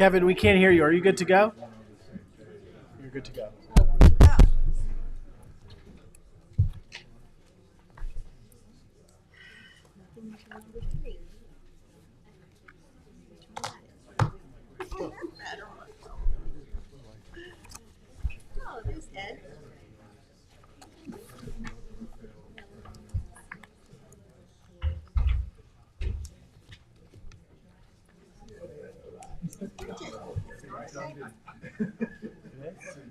Kevin, we can't hear you. Are you good to go? You're good to go. Oh, there's Ed.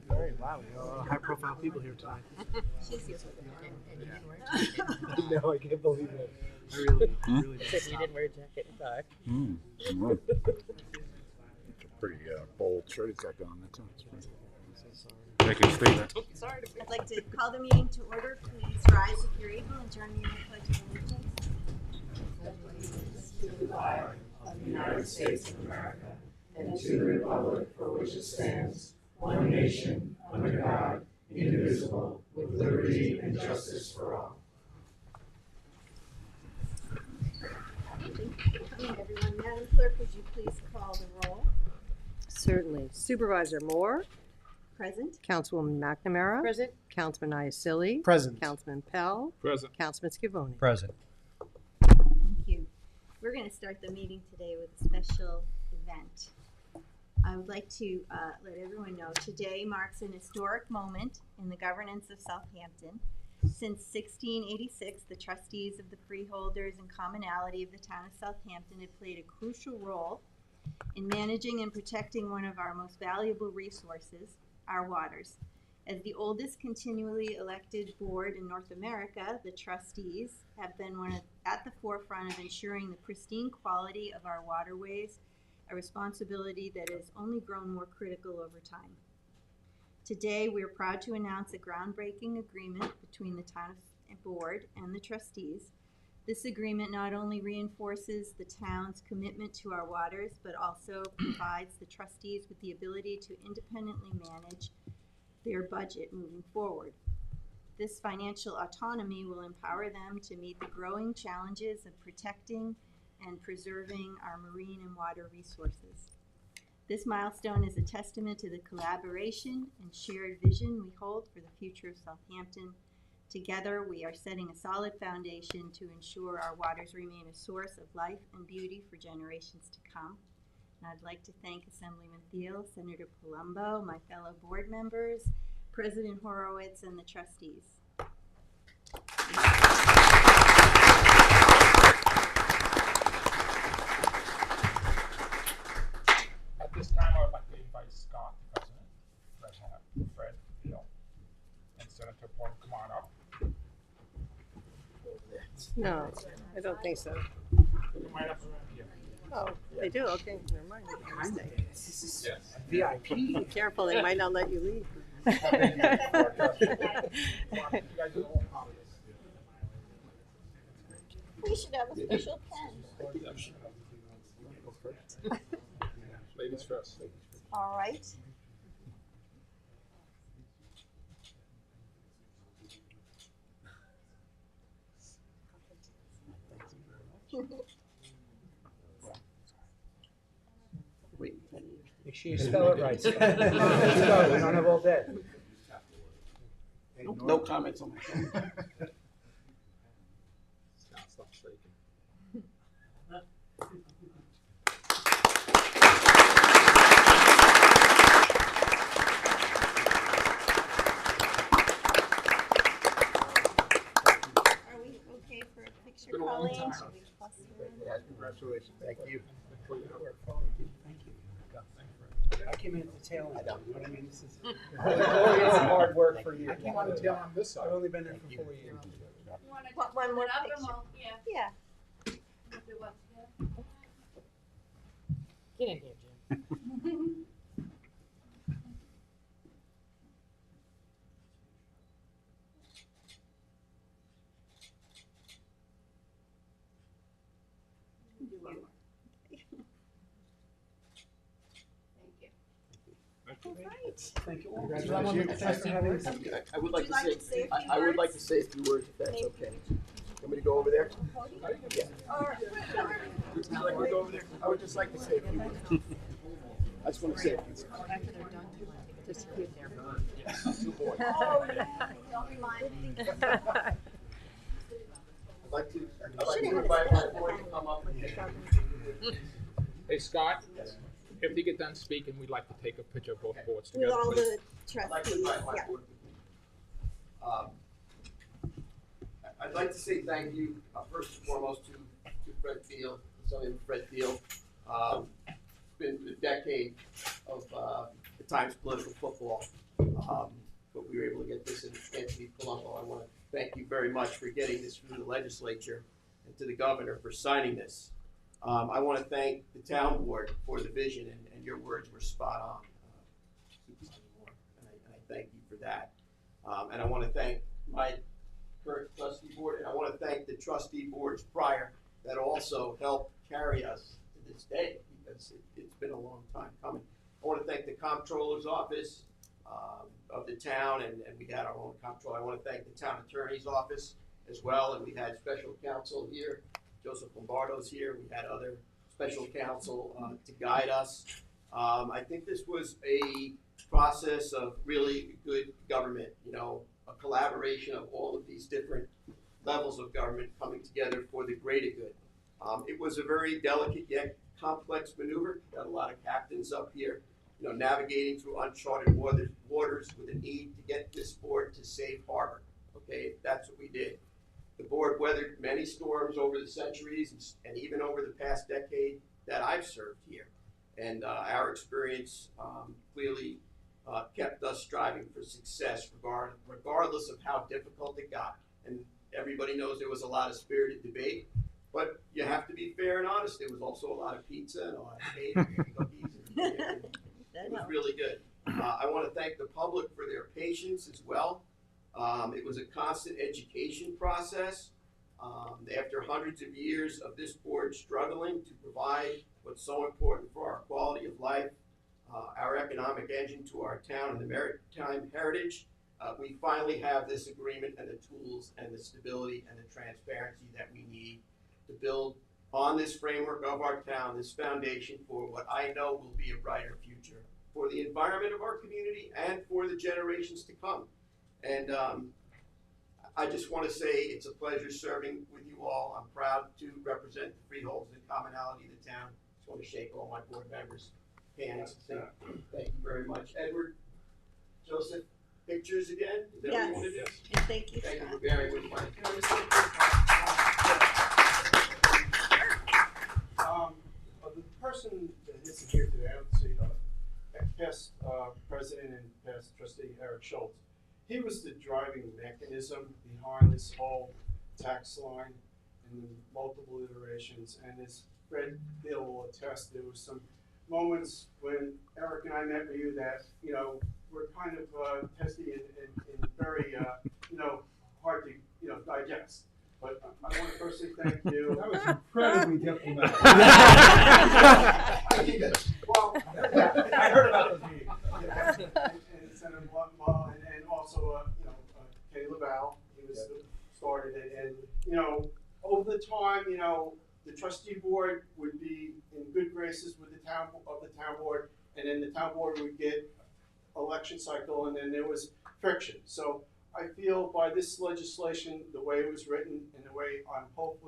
Very wow. High-profile people here tonight. She's here. No, I can't believe it. I really Except you didn't wear a jacket and tie. It's a pretty bold shirt he's got going. That's making a statement. Sorry. I'd like to call the meeting to order. Please rise if you're able and join me in the Pledge of Allegiance. To the flag of the United States of America and to the republic for which it stands, one nation, under God, indivisible, with liberty and justice for all. Thank you for coming, everyone. Madam Clerk, would you please call the roll? Certainly. Supervisor Moore, Present. Councilwoman McNamara, Present. Councilman Iacilli, Present. Councilman Pell, Present. Councilman Scavone. Present. Thank you. We're going to start the meeting today with a special event. I would like to let everyone know today marks an historic moment in the governance of Southampton. Since 1686, the trustees of the freeholders and commonalty of the town of Southampton have played a crucial role in managing and protecting one of our most valuable resources, our waters. As the oldest continually elected board in North America, the trustees have been at the forefront of ensuring the pristine quality of our waterways, a responsibility that has only grown more critical over time. Today, we are proud to announce a groundbreaking agreement between the town board and the trustees. This agreement not only reinforces the town's commitment to our waters, but also provides the trustees with the ability to independently manage their budget moving forward. This financial autonomy will empower them to meet the growing challenges of protecting and preserving our marine and water resources. This milestone is a testament to the collaboration and shared vision we hold for the future of Southampton. Together, we are setting a solid foundation to ensure our waters remain a source of life and beauty for generations to come. And I'd like to thank Assemblyman Thiel, Senator Palumbo, my fellow board members, President Horowitz, and the trustees. At this time, I would like to invite Scott, the president, Fred Hill, and Senator Paul, come on up. No, I don't think so. You might have to run here. Oh, they do? Okay, never mind. Yes. VIP. Be careful, they might not let you leave. You guys are all part of this. We should have a special pen. Ladies first. All right. Make sure you spell it right. We don't have all day. No comments on my phone. Stop shaking. Are we okay for a picture, Been a long Colleen? time. Should we toss it around? Yeah, congratulations. Thank you. Thank you. I came in at the tail end. You know what I mean? This is hard work for you. I came on the tail on this side. I've only been there for 4 years. Want one more picture? Yeah. Get in here, Jim. All right. Thank you all. Congratulations. Thanks for having us. I would like Would you like to say a few I would like to words? say a few words if that's Maybe. okay. Want me to go over there? Or, Would you like me to go over there? I would just like to say a few words. I just want to say, After they're done, do you want to take a picture with their Yes, 2 boys. Oh, yeah, don't remind me. I'd like to Should've had a invite my special board to event. come up and Hey, Scott, if you get done speaking, we'd like to take a picture of both boards With together, all please. the I'd like to trustees, invite my yeah. board with me. I'd like to say thank you, first and foremost, to Fred Field, Sonny Fred Field. It's been a decade of the Times political football, but we were able to get this in Anthony Palumbo. I want to thank you very much for getting this through the legislature and to the governor for signing this. I want to thank the town board for the vision, and your words were spot on. And I thank you for that. And I want to thank my current trustee board, and I want to thank the trustee boards prior that also helped carry us to this day, because it's been a long time coming. I want to thank the comptroller's office of the town, and we had our own comptroller. I want to thank the town attorney's office as well, and we had special counsel here. Joseph Lombardo's here. We had other special counsel to guide us. I think this was a process of really good government, you know, a collaboration of all of these different levels of government coming together for the greater good. It was a very delicate yet complex maneuver. Got a lot of captains up here, you know, navigating through uncharted waters with a need to get this board to safe harbor. Okay, that's what we did. The board weathered many storms over the centuries and even over the past decade that I've served here. And our experience clearly kept us striving for success regardless of how difficult it got. And everybody knows there was a lot of spirited debate, but you have to be fair and honest. There was also a lot of pizza and a lot of cake and cookies. And it was really good. I want to thank the public for their patience as well. It was a constant education process. After hundreds of years of this board struggling to provide what's so important for our quality of life, our economic engine to our town and the maritime heritage, we finally have this agreement and the tools and the stability and the transparency that we need to build on this framework of our town, this foundation for what I know will be a brighter future for the environment of our community and for the generations to come. And I just want to say it's a pleasure serving with you all. I'm proud to represent the freeholds and commonality of the town. Just want to shake all my board members' hands and say thank you very much. Edward, Joseph, pictures again? Is that what you want to do? And thank you, Thank you Scott. for bearing with me. The person that isn't here today, I would say, past president and past trustee Eric Schultz, he was the driving mechanism behind this whole tax line and the multiple iterations. And as Fred Bill will attest, there was some moments when Eric and I met with you that, you know, were kind of testy and very, you know, hard to, you know, digest. But I want to personally thank you. That was incredibly diplomatic. Well, I heard about those meetings. And Senator Bluntwell, and also, you know, Kenny LaValle, he was started it. And, you know, over the time, you know, the trustee board would be in good graces with the town board, and then the town board would get election cycle, and then there was friction. So I feel by this legislation, the way it was written and the way I hope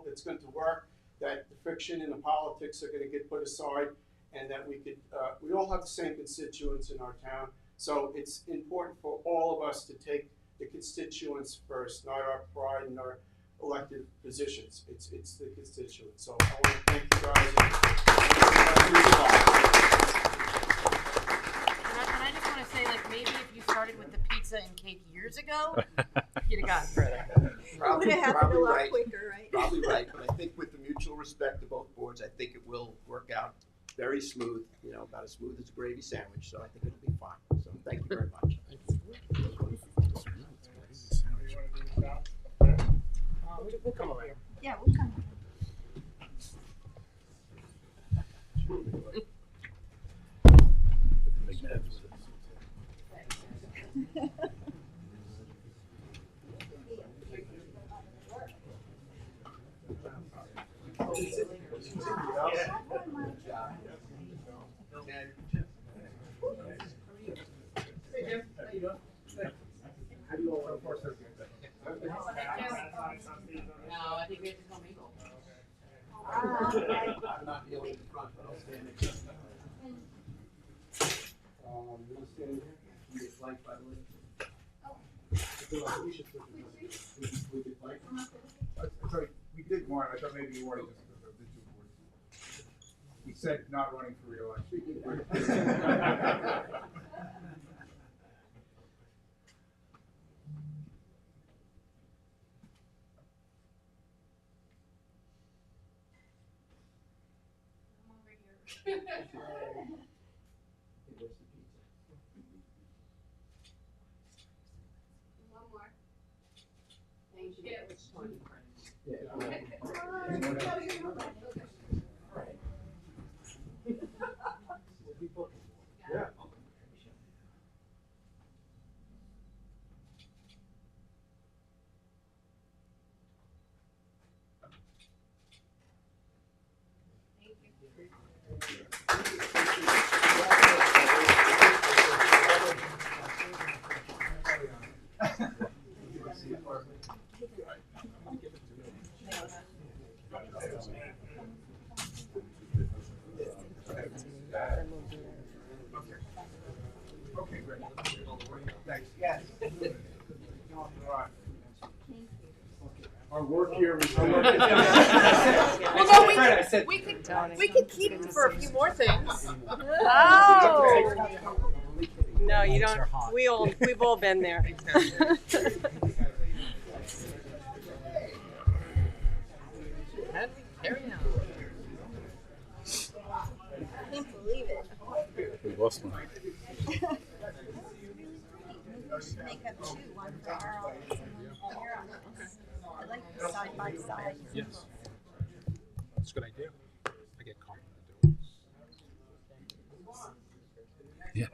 it's going to work, that the friction and the politics are going to get put aside, and that we all have the same constituents in our town. So it's important for all of us to take the constituents first, not our pride and our elected positions. It's the constituents. So I want to thank you guys. And I just want to say, like, maybe if you started with the pizza and cake years ago, you'd have gotten further. Would have happened a Probably lot right. quicker, right? Probably right, but I think with the mutual respect of both boards, I think it will work out very smooth, you know, about as smooth as a gravy sandwich, so I think it'll be fine. So thank you very much. We'll come around. Yeah, we'll come. I'm not kneeling in front, but I'll stand next to you. You want to stand here? You get flanked by the lady. We should switch it. We get flanked. Sorry, we did one. I thought maybe you wanted just because of the two boards. We said not running for re-election. One more. Thank you. Yeah. Okay, great. Thanks. Yes. Our work here is. Well, no, we could keep it for a few more things. Oh. No, you don't. We've all been there. Carry on. I can't believe it. We lost one. Maybe we should make up two, one for Earl and one for your office. I like the side by side. Yes. That's a good idea. I get complimented. Yeah.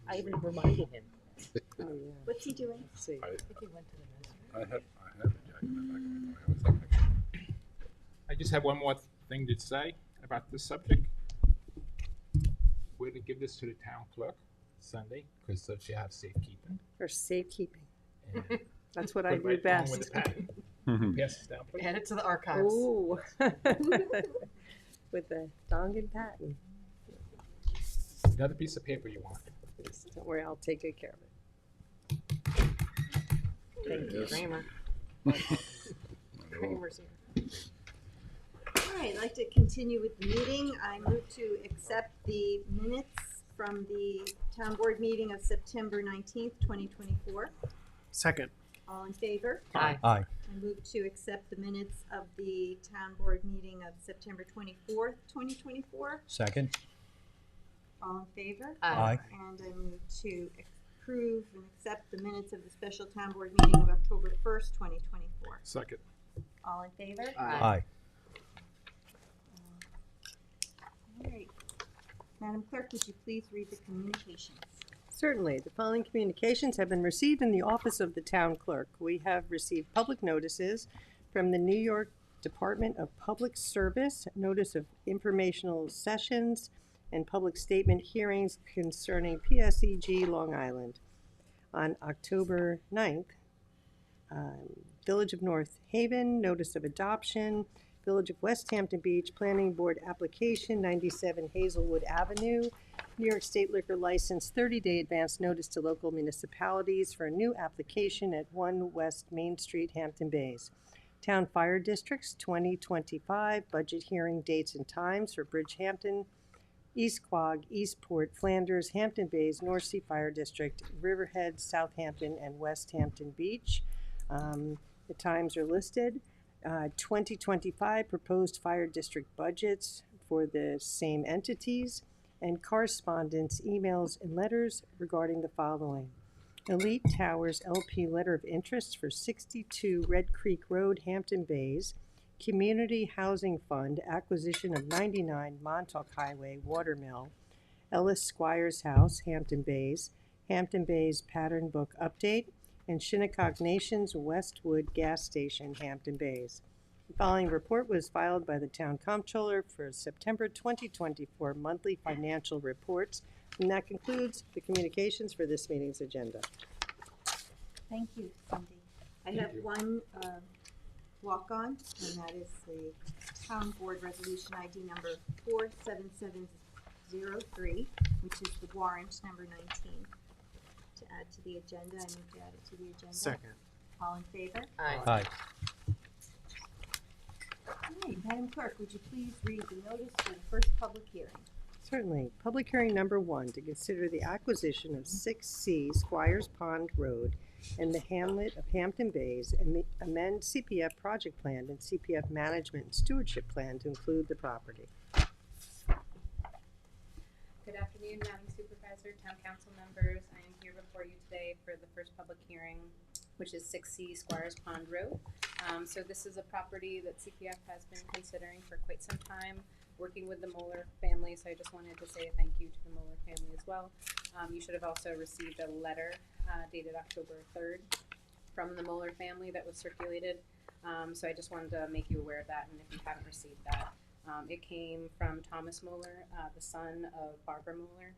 I even reminded him. What's he doing? See. I think he went to the I have a jacket in the back of my car. I always take pictures. I just have one more thing to say about this subject. We're to give this to the town clerk Sunday because so she has safekeeping. For safekeeping. And That's what put I it do right down best. with the pen. Pass this down, please. Add it to the archives. Ooh. With the Dongan patent. Another piece of paper you want. Don't worry, I'll take good care of it. Thank you, Yes. Kramer. Not at all. Kramer's here. All right, I'd like to continue with the meeting. I move to accept the minutes from the town board meeting of September 19th, 2024. Second. All in favor? Aye. Aye. I move to accept the minutes of the town board meeting of September 24th, 2024. Second. All in favor? Aye. And I move to approve and accept the minutes of the special town board meeting of October 1st, 2024. Second. All in favor? Aye. All right. Madam Clerk, would you please read the communications? Certainly. The following communications have been received in the office of the town clerk. We have received public notices from the New York Department of Public Service, notice of informational sessions and public statement hearings concerning PSEG Long Island. On October 9th, Village of North Haven, notice of adoption. Village of West Hampton Beach, Planning Board application, 97 Hazelwood Avenue. New York State liquor license, 30-day advance notice to local municipalities for a new application at 1 West Main Street, Hampton Bays. Town Fire Districts 2025, budget hearing dates and times for Bridgehampton, East Quogue, Eastport, Flanders, Hampton Bays, North Sea Fire District, Riverhead, Southampton, and West Hampton Beach. The times are listed. 2025 proposed fire district budgets for the same entities, and correspondence, emails, and letters regarding the following. Elite Towers LP letter of interest for 62 Red Creek Road, Hampton Bays. Community Housing Fund acquisition of 99 Montauk Highway, Watermill. Ellis Squires House, Hampton Bays. Hampton Bays Pattern Book Update. And Shinnecock Nations Westwood Gas Station, Hampton Bays. The following report was filed by the Town Comptroller for September 2024 monthly financial reports. And that concludes the communications for this meeting's agenda. Thank you, Cindy. I have one walk-on, and that is the Town Board Resolution ID number 47703, which is the warrant number 19. To add to the agenda, I move to add it to the agenda. Second. All in favor? Aye. Okay, Madam Clerk, would you please read the notice for the first public hearing? Certainly. Public hearing number 1, to consider the acquisition of 6C Squires Pond Road in the hamlet of Hampton Bays and amend CPF project plan and CPF management and stewardship plan to include the property. Good afternoon, Madam Supervisor, Town Council members. I am here before you today for the first public hearing, which is 6C Squires Pond Road. So this is a property that CPF has been considering for quite some time, working with the Moeller family. So I just wanted to say a thank you to the Moeller family as well. You should have also received a letter dated October 3rd from the Moeller family that was circulated. So I just wanted to make you aware of that, and if you haven't received that. It came from Thomas Moeller, the son of Barbara Moeller.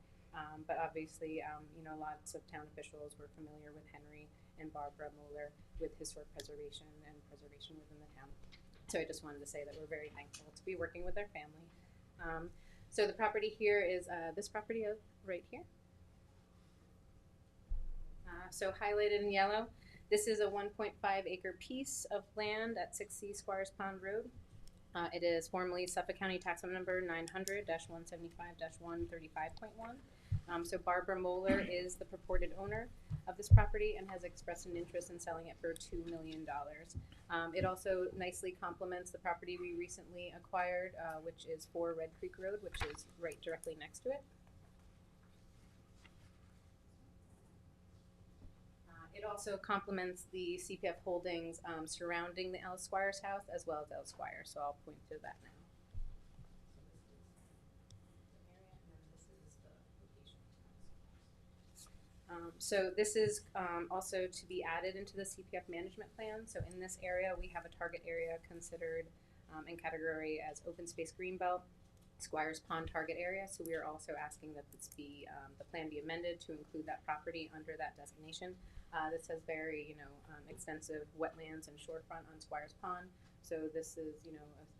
But obviously, you know, lots of town officials were familiar with Henry and Barbara Moeller with historic preservation and preservation within the town. So I just wanted to say that we're very thankful to be working with their family. So the property here is this property right here. So highlighted in yellow, this is a 1.5 acre piece of land at 6C Squires Pond Road. It is formerly Suffolk County Tax Number 900-175-135.1. So Barbara Moeller is the purported owner of this property and has expressed an interest in selling it for $2 million. It also nicely complements the property we recently acquired, which is 4 Red Creek Road, which is right directly next to it. It also complements the CPF holdings surrounding the L. Squires house as well as L. Squire, so I'll point to that now. So this is also to be added into the CPF management plan. So in this area, we have a target area considered in category as open space greenbelt, Squires Pond target area. So we are also asking that this be the plan be amended to include that property under that designation. This has very, extensive wetlands and shorefront on Squires Pond. So this is,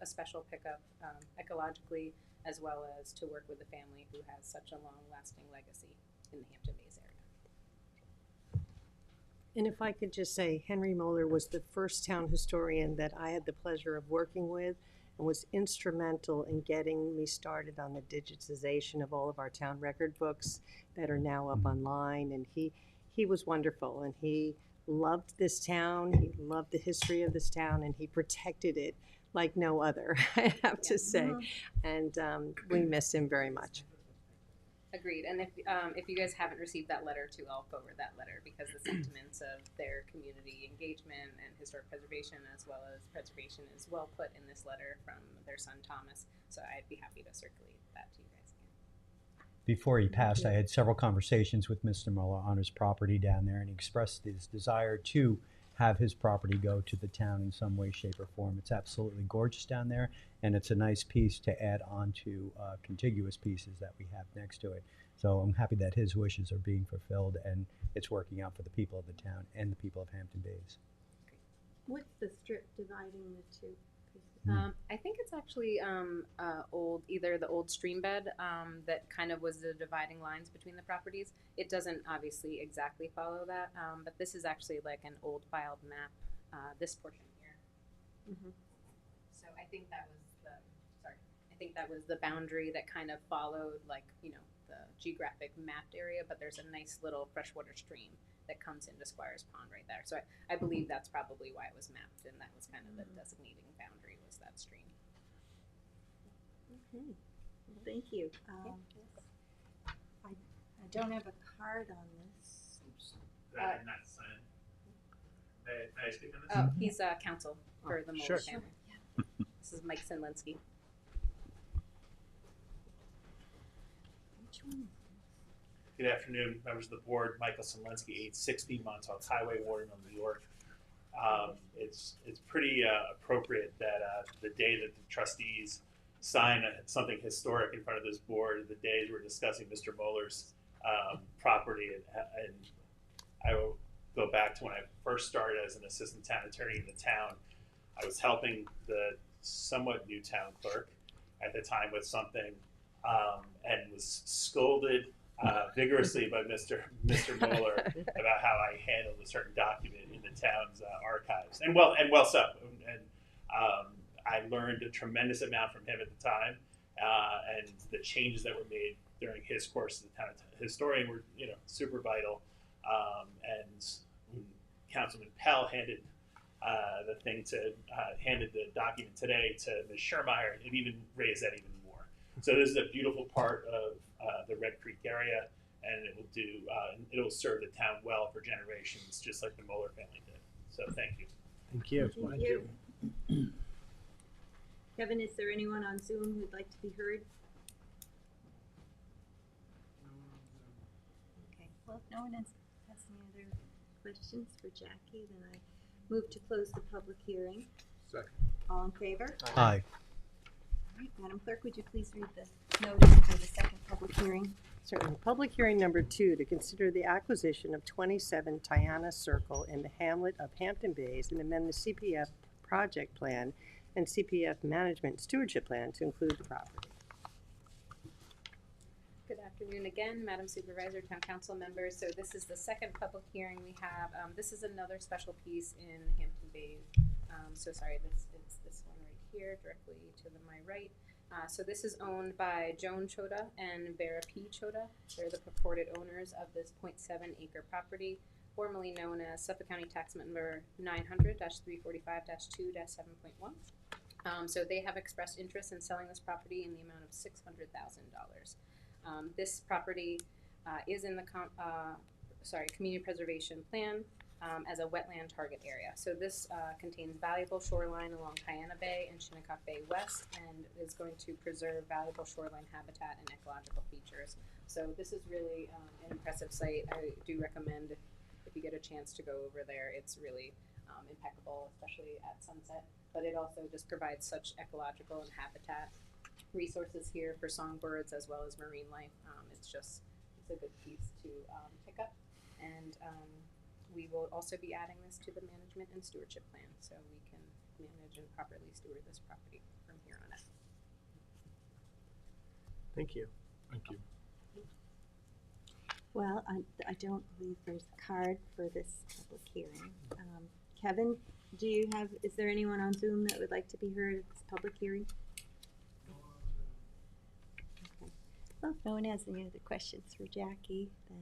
a special pickup ecologically, as well as to work with the family who has such a long-lasting legacy in the Hampton Bays area. And if I could just say, Henry Moeller was the first town historian that I had the pleasure of working with and was instrumental in getting me started on the digitization of all of our town record books that are now up online. And he was wonderful, and he loved this town, he loved the history of this town, and he protected it like no other, I have to say. And we miss him very much. Agreed. And if you guys haven't received that letter too, I'll forward that letter, because the sentiments of their community engagement and historic preservation as well as preservation is well put in this letter from their son Thomas. So I'd be happy to circulate that to you guys again. Before he passed, I had several conversations with Mr. Muller on his property down there, and he expressed his desire to have his property go to the town in some way, shape, or form. It's absolutely gorgeous down there, and it's a nice piece to add on to contiguous pieces that we have next to it. So I'm happy that his wishes are being fulfilled, and it's working out for the people of the town and the people of Hampton Bays. What's the strip dividing the two pieces? I think it's actually either the old stream bed that kind of was the dividing lines between the properties. It doesn't obviously exactly follow that, but this is actually like an old filed map, this portion here. Mm-hmm. So I think that was the boundary that kind of followed, like, the geographic mapped area, but there's a nice little freshwater stream that comes into Squires Pond right there. So I believe that's probably why it was mapped, and that was kind of the designating boundary, was that stream. Okay, well, thank you. I don't have a card on this. Not signed. May I speak on this? Oh, he's counsel for the Moeller Sure. family. This is Mike Sinlinsky. Which one? Good afternoon, members of the board. Michael Sinlinsky, 860 Montauk Highway, Watermill, New York. It's pretty appropriate that the day that the trustees sign something historic in front of this board, the days we're discussing Mr. Moeller's property, and I will go back to when I first started as an assistant town attorney in the town. I was helping the somewhat new town clerk at the time with something, and was scolded vigorously by Mr. Mueller about how I handled a certain document in the town's archives, and well so. And I learned a tremendous amount from him at the time, and the changes that were made during his course as a town historian were, super vital. And when Councilman Pell handed handed the document today to Ms. Schermeyer, it even raised that even more. So this is a beautiful part of the Red Creek area, and it will serve the town well for generations, just like the Mueller family did. So thank you. Thank you. Thank you. Kevin, is there anyone on Zoom who'd like to be heard? Okay, well, if no one has any other questions for Jackie, then I move to close the public hearing. Second. All in favor? Aye. All right, Madam Clerk, would you please read the notice for the second public hearing? Certainly. Public hearing number 2, to consider the acquisition of 27 Tiana Circle in the hamlet of Hampton Bays and amend the CPF project plan and CPF management stewardship plan to include the property. Good afternoon again, Madam Supervisor, Town Council members. So this is the second public hearing we have. This is another special piece in Hampton Bays. So sorry, it's this one right here, directly to my right. So this is owned by Joan Chota and Vera P. Chota. They're the purported owners of this 0.7 acre property, formerly known as Suffolk County Tax Number 900-345-2-7.1. So they have expressed interest in selling this property in the amount of $600,000. This property is in the community preservation plan as a wetland target area. So this contains valuable shoreline along Tiana Bay and Shinnecock Bay West, and is going to preserve valuable shoreline habitat and ecological features. So this is really an impressive site. I do recommend if you get a chance to go over there. It's really impeccable, especially at sunset. But it also just provides such ecological and habitat resources here for songbirds as well as marine life. It's a good piece to pick up, and we will also be adding this to the management and stewardship plan, so we can manage and properly steward this property from here on out. Thank you. Thank you. Well, I don't believe there's a card for this public hearing. Kevin, is there anyone on Zoom that would like to be heard at this public hearing? Okay. Well, if no one has any other questions for Jackie, then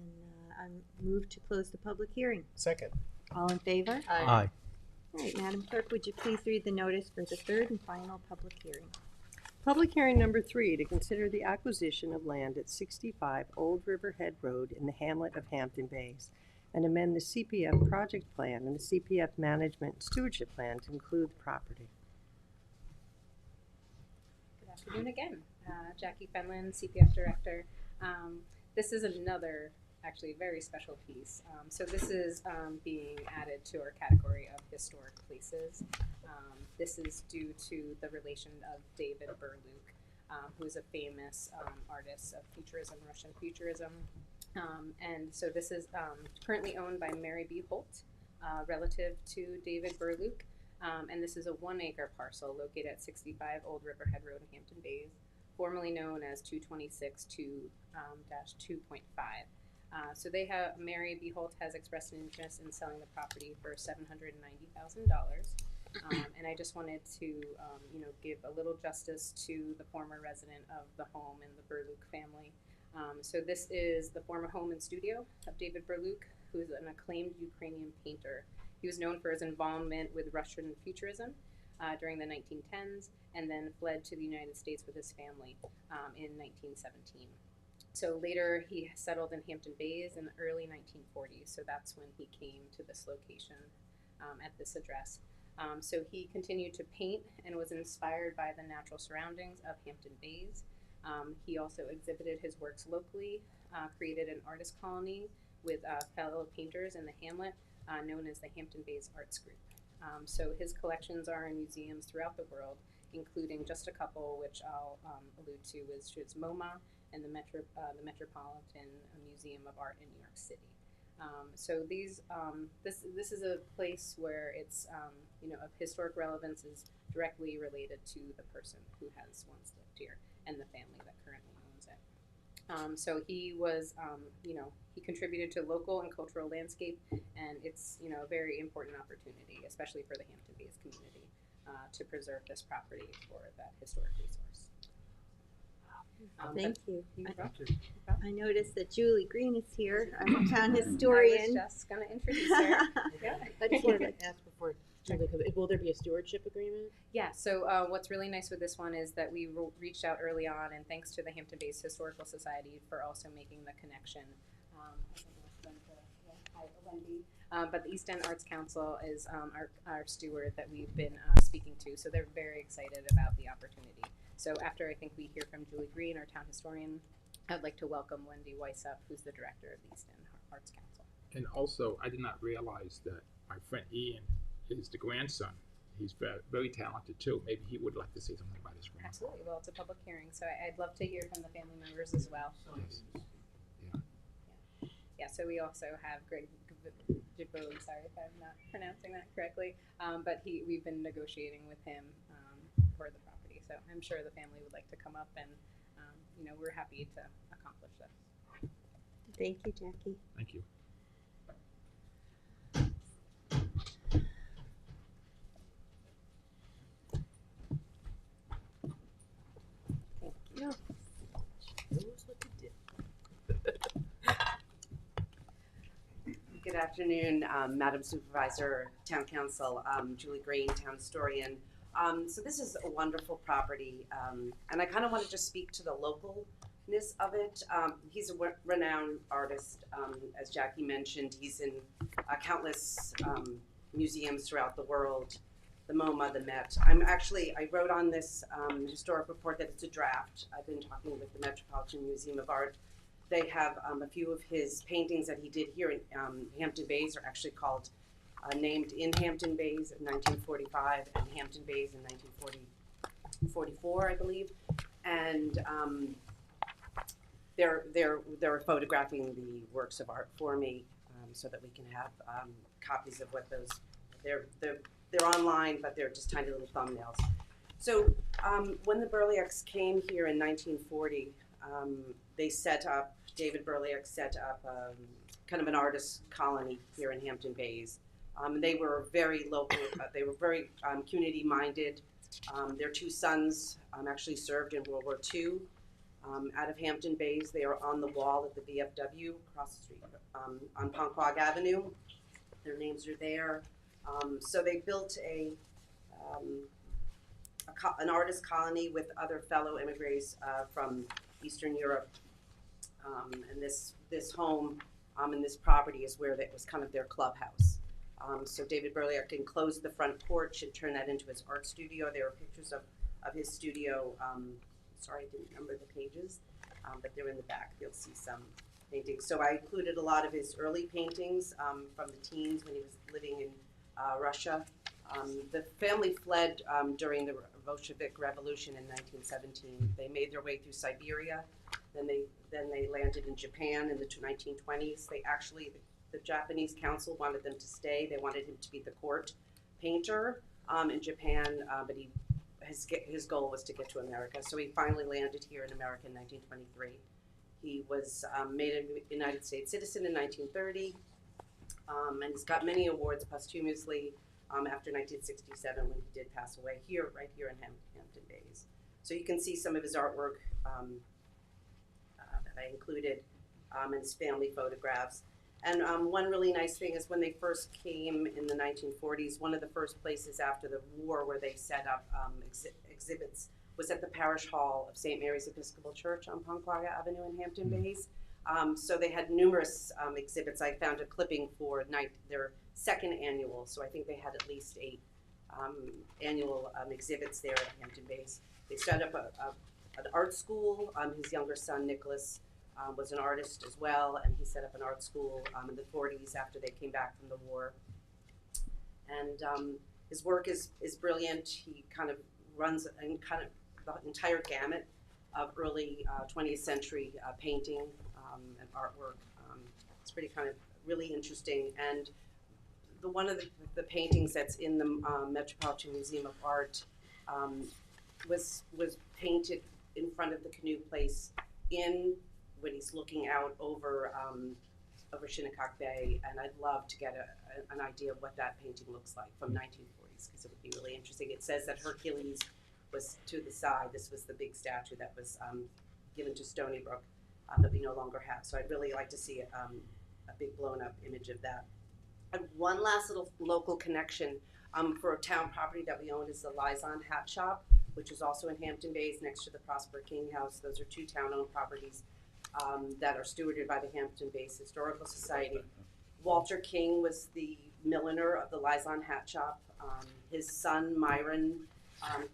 I move to close the public hearing. Second. All in favor? Aye. All right, Madam Clerk, would you please read the notice for the third and final public hearing? Public hearing number 3, to consider the acquisition of land at 65 Old Riverhead Road in the hamlet of Hampton Bays and amend the CPF project plan and the CPF management stewardship plan to include the property. Good afternoon again. Jackie Fenlon, CPF Director. This is another actually very special piece. So this is being added to our category of historic places. This is due to the relation of David Berluk, who is a famous artist of futurism, Russian futurism. And so this is currently owned by Mary B. Holt, relative to David Berluk. And this is a 1 acre parcel located at 65 Old Riverhead Road in Hampton Bays, formerly known as 226-2-2.5. So Mary B. Holt has expressed an interest in selling the property for $790,000. And I just wanted to, give a little justice to the former resident of the home and the Berluk family. So this is the former home and studio of David Berluk, who is an acclaimed Ukrainian painter. He was known for his involvement with Russian futurism during the 1910s, and then fled to the United States with his family in 1917. So later he settled in Hampton Bays in the early 1940s, so that's when he came to this location at this address. So he continued to paint and was inspired by the natural surroundings of Hampton Bays. He also exhibited his works locally, created an artist colony with fellow painters in the hamlet known as the Hampton Bays Arts Group. So his collections are in museums throughout the world, including just a couple which I'll allude to, which is MoMA and the Metropolitan Museum of Art in New York City. So these, this is a place where it's, you know, of historic relevance is directly related to the person who has once lived here and the family that currently owns it. So he was, you know, he contributed to local and cultural landscape, and it's, you know, a very important opportunity, especially for the Hampton Bays community, to preserve this property for that historic resource. Thank you. You're welcome. I noticed that Julie Green is here, our town I historian. was just gonna introduce her. Yeah. I just wanted to ask before, Julie, will there be a stewardship agreement? Yeah, so what's really nice with this one is that we reached out early on, and thanks to the Hampton Bays Historical Society for also making the connection. I think it was hi, Wendy. But the East End Arts Council is our steward that we've been speaking to, so they're very excited about the opportunity. So after I think we hear from Julie Green, our town historian, I'd like to welcome Wendy Weissup, who's the director of the East End Arts Council. And also, I did not realize that my friend Ian is the grandson. He's very, very talented too. Maybe he would like to say something about his grandson. Absolutely. Well, it's a public hearing, so I'd love to hear from the family members as well. Yes. Yeah, so we also have Greg Giboli, sorry if I'm not pronouncing that correctly, but we've been negotiating with him for the property. So I'm sure the family would like to come up, and you know, we're happy to accomplish this. Thank you, Jackie. Thank you. No. Good afternoon, Madam Supervisor, Town Council, Julie Green, Town Historian. So this is a wonderful property, and I kind of want to just speak to the localness of it. He's a renowned artist, as Jackie mentioned. He's in countless museums throughout the world, the MoMA, the Met. I wrote on this historic report that it's a draft. I've been talking with the Metropolitan Museum of Art. They have a few of his paintings that he did here in Hampton Bays are actually called named in Hampton Bays in 1945 and Hampton Bays in 1944, I believe. And they're photographing the works of art for me so that we can have copies of what those, they're online, but they're just tiny little thumbnails. So when the Burliaks came here in 1940, they set up, David Burliak set up kind of an artist colony here in Hampton Bays. They were very local, they were very community minded. Their two sons actually served in World War II out of Hampton Bays. They are on the wall at the VFW across the street on Ponquag Avenue. Their names are there. So they built an artist colony with other fellow immigrants from Eastern Europe. And this home and this property is where that was kind of their clubhouse. So David Burliak enclosed the front porch and turned that into his art studio. There are pictures of his studio. Sorry, I didn't number the pages, but they're in the back. You'll see some paintings. So I included a lot of his early paintings from the teens when he was living in Russia. The family fled during the Bolshevik Revolution in 1917. They made their way through Siberia. Then they landed in Japan in the 1920s. They actually, the Japanese council wanted them to stay. They wanted him to be the court painter in Japan, but his goal was to get to America. So he finally landed here in America in 1923. He was made a United States citizen in 1930, and he's got many awards posthumously after 1967 when he did pass away here, right here in Hampton Bays. So you can see some of his artwork that I included and his family photographs. And one really nice thing is when they first came in the 1940s, one of the first places after the war where they set up exhibits was at the Parish Hall of St. Mary's Episcopal Church on Ponquag Avenue in Hampton Bays. So they had numerous exhibits. I found a clipping for their second annual, so I think they had at least 8 annual exhibits there at Hampton Bays. They set up an art school. His younger son, Nicholas, was an artist as well, and he set up an art school in the 40s after they came back from the war. And his work is brilliant. He kind of runs the entire gamut of early 20th century painting and artwork. It's pretty kind of really interesting. And one of the paintings that's in the Metropolitan Museum of Art was painted in front of the canoe place when he's looking out over Shinnecock Bay, and I'd love to get an idea of what that painting looks like from 1940s, because it would be really interesting. It says that Hercules was to the side. This was the big statue that was given to Stony Brook that we no longer have. So I'd really like to see a big blown up image of that. And one last little local connection for a town property that we own is the Liaison Hat Shop, which is also in Hampton Bays next to the Prosper King House. Those are two town-owned properties that are stewarded by the Hampton Bays Historical Society. Walter King was the milliner of the Liaison Hat Shop. His son, Myron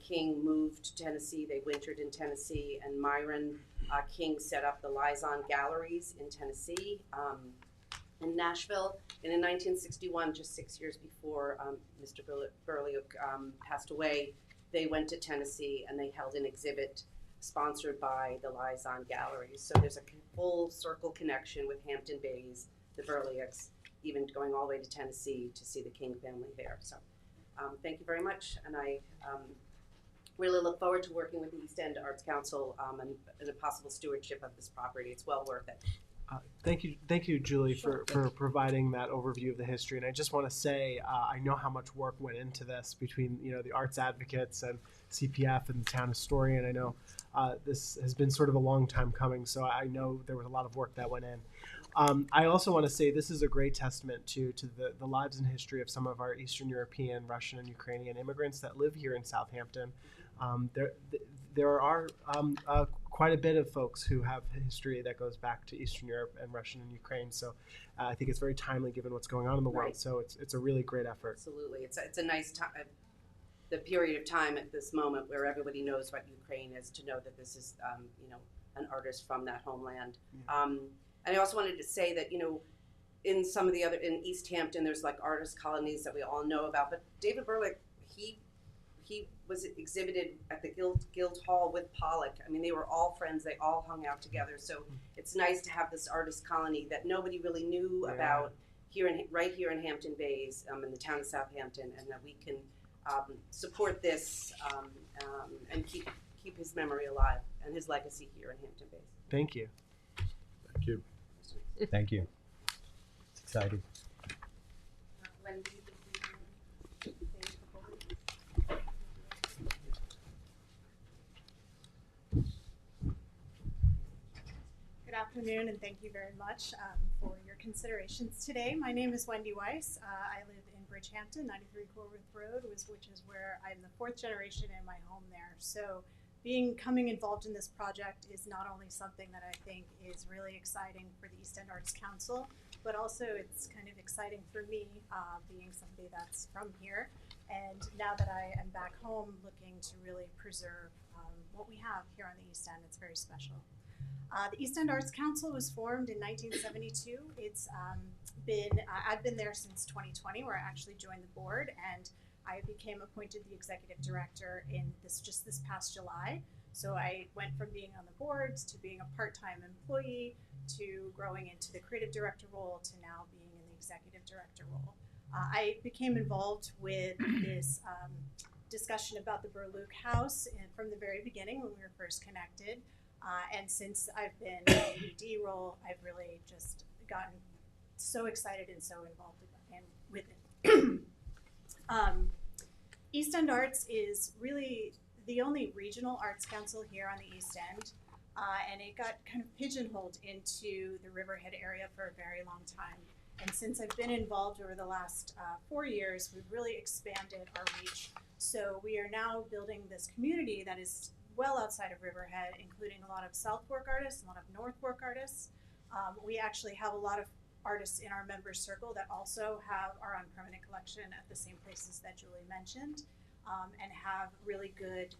King, moved to Tennessee. They wintered in Tennessee, and Myron King set up the Liaison Galleries in Tennessee. In Nashville, and in 1961, just 6 years before Mr. Burliuk passed away, they went to Tennessee and they held an exhibit sponsored by the Liaison Galleries. So there's a full circle connection with Hampton Bays, the Burliuks, even going all the way to Tennessee to see the King family there. So thank you very much, and I really look forward to working with the East End Arts Council and a possible stewardship of this property. It's well worth it. Thank you, Julie, for providing that overview of the history. And I just want to say, I know how much work went into this between the arts advocates and CPF and the town historian. I know this has been sort of a long time coming, so I know there was a lot of work that went in. I also want to say this is a great testament to the lives and history of some of our Eastern European, Russian, and Ukrainian immigrants that live here in Southampton. There are quite a bit of folks who have history that goes back to Eastern Europe and Russian and Ukraine. So I think it's very timely given what's going on in the world. Right. So it's a really great effort. Absolutely. It's a nice time, the period of time at this moment where everybody knows what Ukraine is, to know that this is, an artist from that homeland. Yeah. And I also wanted to say that, in some of the other, in East Hampton, there's like artist colonies that we all know about, but David Burliuk, he was exhibited at the Guild Hall with Pollock. I mean, they were all friends. They all hung out together. So it's nice to have this artist colony that nobody really knew about right here in Hampton Bays, in the town of Southampton, and that we can support this and keep his memory alive and his legacy here in Hampton Bays. Thank you. Thank you. Thank you. It's exciting. Wendy, Good afternoon, and thank you very much for your considerations today. My name is Wendy Weiss. I live in Bridgehampton, 93 Corwith Road, which is where I'm the fourth generation in my home there. So becoming involved in this project is not only something that I think is really exciting for the East End Arts Council, but also it's kind of exciting for me, being somebody that's from here. And now that I am back home, looking to really preserve what we have here on the East End, it's very special. The East End Arts Council was formed in 1972. It's I've been there since 2020, where I actually joined the board, and I became appointed the executive director in this past July. So I went from being on the boards to being a part-time employee to growing into the creative director role to now being in the executive director role. I became involved with this discussion about the Burliuk House from the very beginning when we were first connected. And since I've been in the ED role, I've really just gotten so excited and so involved with it. East End Arts is really the only regional arts council here on the East End, and it got kind of pigeonholed into the Riverhead area for a very long time. And since I've been involved over the last 4 years, we've really expanded our reach. So we are now building this community that is well outside of Riverhead, including a lot of South Fork artists, a lot of North Fork artists. We actually have a lot of artists in our members circle that also have our own permanent collection at the same places that Julie mentioned, and have really good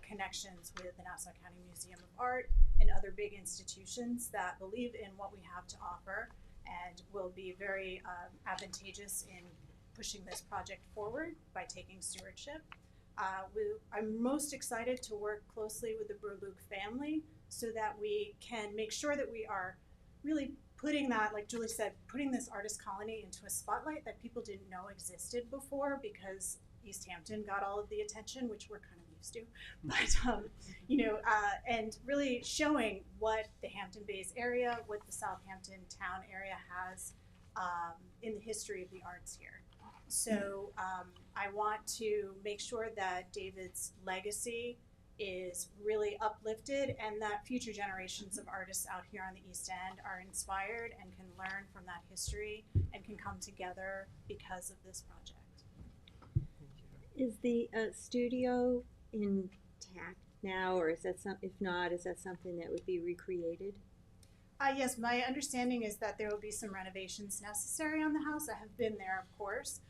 connections with the Nassau County Museum of Art and other big institutions that believe in what we have to offer and will be very advantageous in pushing this project forward by taking stewardship. I'm most excited to work closely with the Burliuk family so that we can make sure that we are really putting that, like Julie said, putting this artist colony into a spotlight that people didn't know existed before, because East Hampton got all of the attention, which we're kind of used to, but and really showing what the Hampton Bays area, what the Southampton town area has in the history of the arts here. So I want to make sure that David's legacy is really uplifted, and that future generations of artists out here on the East End are inspired and can learn from that history and can come together because of this project. Is the studio intact now, or is that if not, is that something that would be recreated? Yes, my understanding is that there will be some renovations necessary on the house. I have been there, of course.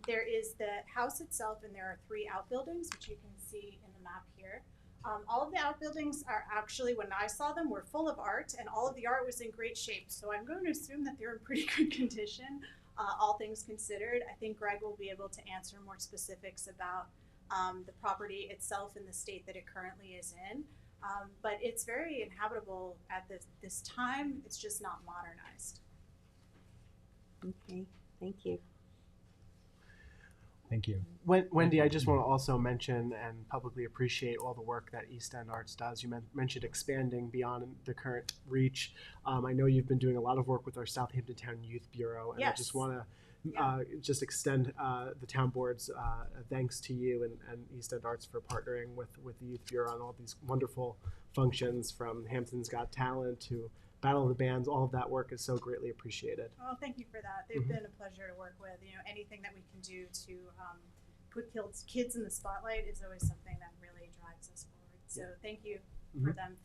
There is the house itself, and there are 3 outbuildings, which you can see in the map here. All of the outbuildings are actually, when I saw them, were full of art, and all of the art was in great shape. So I'm going to assume that they're in pretty good condition, all things considered. I think Greg will be able to answer more specifics about the property itself and the state that it currently is in. But it's very inhabitable at this time. It's just not modernized. Okay, thank you. Thank you. Wendy, I just want to also mention and publicly appreciate all the work that East End Arts does. You mentioned expanding beyond the current reach. I know you've been doing a lot of work with our Southampton Town Youth Bureau, and Yes. I just want to just extend the town board's thanks to you and East End Arts for partnering with the Youth Bureau on all these wonderful functions, from Hampton's Got Talent to Battle of the Bands. All of that work is so greatly appreciated. Oh, thank you for that. They've been a pleasure to work with. Anything that we can do to put kids in the spotlight is always something that really drives us forward. So thank you for them.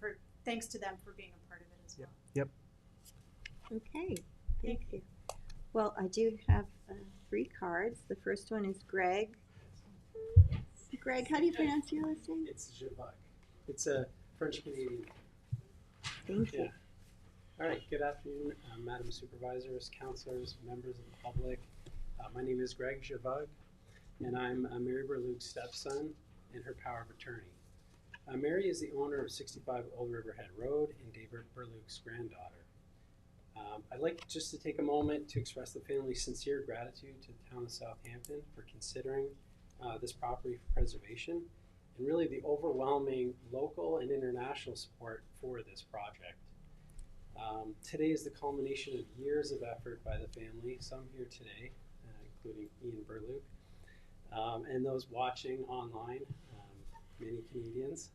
Thanks to them for being a part of it as well. Yep. Okay, thank you. Well, I do have 3 cards. The first one is Greg. Greg, how do you pronounce your last name? It's Jabak. It's a French Canadian. Thank you. All right, good afternoon, Madam Supervisors, councilors, members of the public. My name is Greg Javug, and I'm Mary Berlug's stepson and her power of attorney. Mary is the owner of 65 Old Riverhead Road and David Berlug's granddaughter. I'd like just to take a moment to express the family's sincere gratitude to the town of Southampton for considering this property for preservation, and really the overwhelming local and international support for this project. Today is the culmination of years of effort by the family, some here today, including Ian Berlug, and those watching online, many Canadians.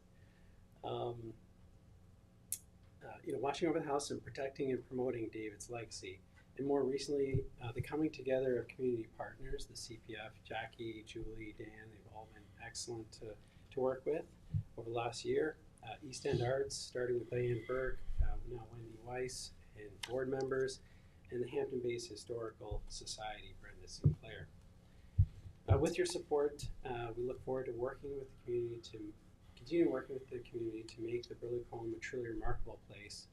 Watching over the house and protecting and promoting David's legacy. And more recently, the coming together of community partners, the CPF, Jackie, Julie, Dan, they've all been excellent to work with over the last year. East End Arts, starting with Diane Burke, now Wendy Weiss, and board members, and the Hampton Bays Historical Society, Brenda Sinclair. With your support, we look forward to working with the community to continue working with the community to make the Berlug home a truly remarkable place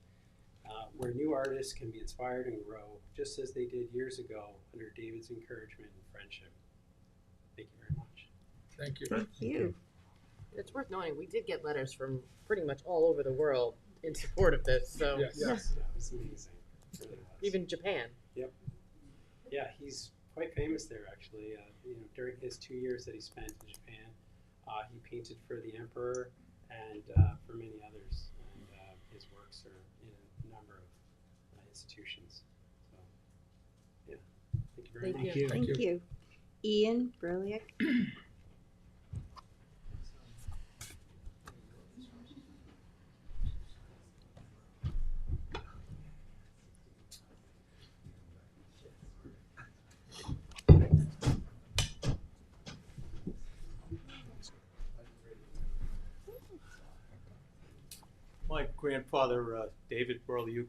where new artists can be inspired and grow, just as they did years ago under David's encouragement and friendship. Thank you very much. Thank you. Thank you. It's worth knowing we did get letters from pretty much all over the world in support of this. So Yes. Yes, that was amazing. It really was. even Japan. Yep. Yeah, he's quite famous there actually. During his 2 years that he spent in Japan, he painted for the emperor and for many others. And his works are in a number of institutions. So, yeah, thank you very much. Thank you. Ian Berliak. My grandfather, David Berliuk,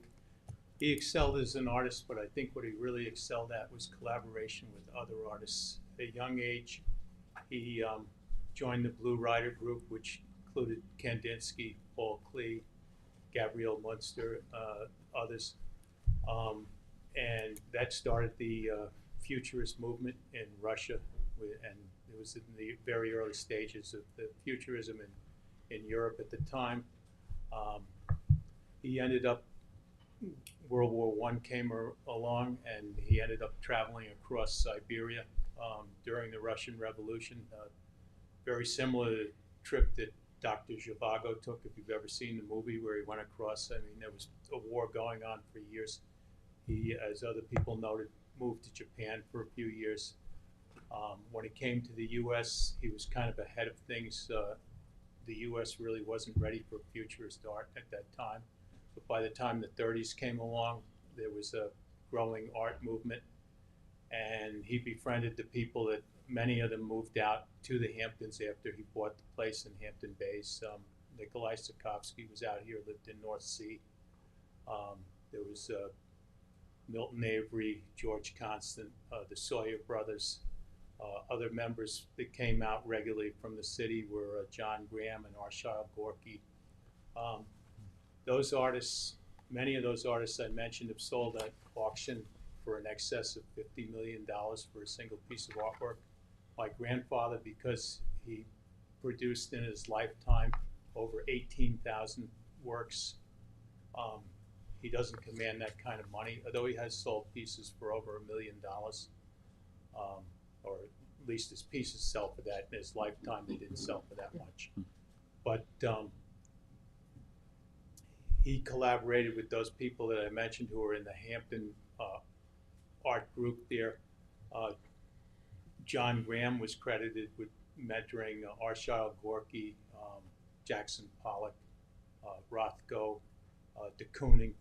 he excelled as an artist, but I think what he really excelled at was collaboration with other artists. At a young age, he joined the Blue Rider group, which included Kandinsky, Paul Klee, Gabrielle Munster, others. And that started the futurist movement in Russia, and it was in the very early stages of the futurism in Europe at the time. He ended up World War I came along, and he ended up traveling across Siberia during the Russian Revolution. Very similar to the trip that Dr. Zhivago took, if you've ever seen the movie where he went across. I mean, there was a war going on for years. He, as other people noted, moved to Japan for a few years. When he came to the U.S., he was kind of ahead of things. The U.S. really wasn't ready for futurist art at that time. But by the time the 30s came along, there was a growing art movement, and he befriended the people that many of them moved out to the Hamptons after he bought the place in Hampton Bays. Nikolai Sikovsky was out here, lived in North Sea. There was Milton Avery, George Constant, the Sawyer brothers. Other members that came out regularly from the city were John Graham and Arshile Gorky. Those artists, many of those artists I mentioned, have sold at auction for in excess of $50 million for a single piece of artwork. My grandfather, because he produced in his lifetime over 18,000 works, he doesn't command that kind of money, although he has sold pieces for over $1 million, or at least his pieces sell for that. In his lifetime, they didn't sell for that much. But he collaborated with those people that I mentioned who were in the Hampton art group there. John Graham was credited with mentoring Arshile Gorky, Jackson Pollock, Rothko, de Kooning.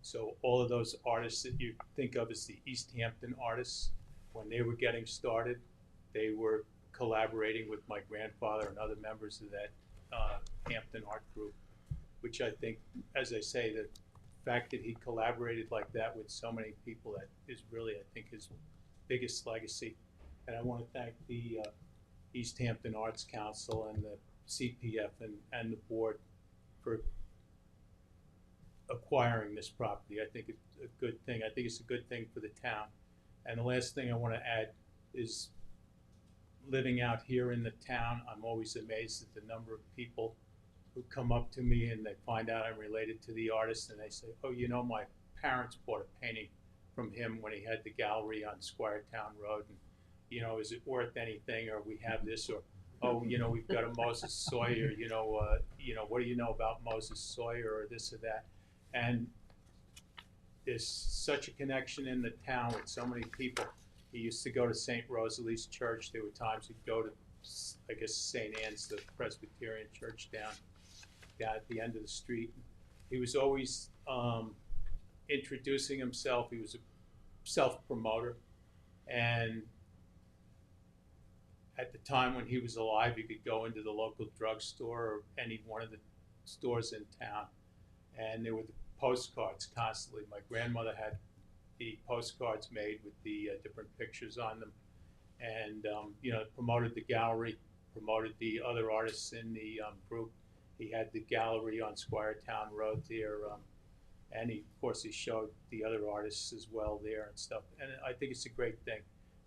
So all of those artists that you think of as the East Hampton artists, when they were getting started, they were collaborating with my grandfather and other members of that Hampton art group, which I think, as I say, the fact that he collaborated like that with so many people, that is really, I think, his biggest legacy. And I want to thank the East Hampton Arts Council and the CPF and the board for acquiring this property. I think it's a good thing. I think it's a good thing for the town. And the last thing I want to add is, living out here in the town, I'm always amazed at the number of people who come up to me and they find out I'm related to the artist, and they say, oh, you know, my parents bought a painting from him when he had the gallery on Squiretown Road, and, you know, is it worth anything, or we have this, or, oh, you know, we've got a Moses Sawyer, you know, what do you know about Moses Sawyer, or this or that. And there's such a connection in the town with so many people. He used to go to St. Rosalie's Church. There were times he'd go to, I guess, St. Anne's, the Presbyterian church down at the end of the street. He was always introducing himself. He was a self-promoter. And at the time when he was alive, you could go into the local drugstore or any one of the stores in town, and there were the postcards constantly. My grandmother had the postcards made with the different pictures on them, and you know, promoted the gallery, promoted the other artists in the group. He had the gallery on Squiretown Road there, and he, of course, he showed the other artists as well there and stuff. And I think it's a great thing.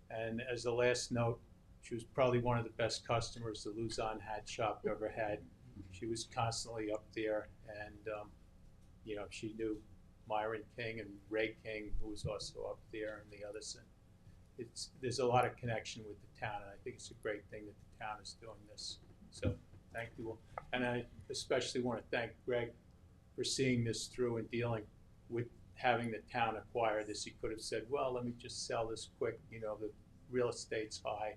And as the last note, she was probably one of the best customers the Luzon Hat Shop ever had. She was constantly up there, and you know, she knew Myron King and Ray King, who was also up there, and the others. And there's a lot of connection with the town, and I think it's a great thing that the town is doing this. So thank you all. And I especially want to thank Greg for seeing this through and dealing with having the town acquire this. He could have said, well, let me just sell this quick, you know, the real estate's high,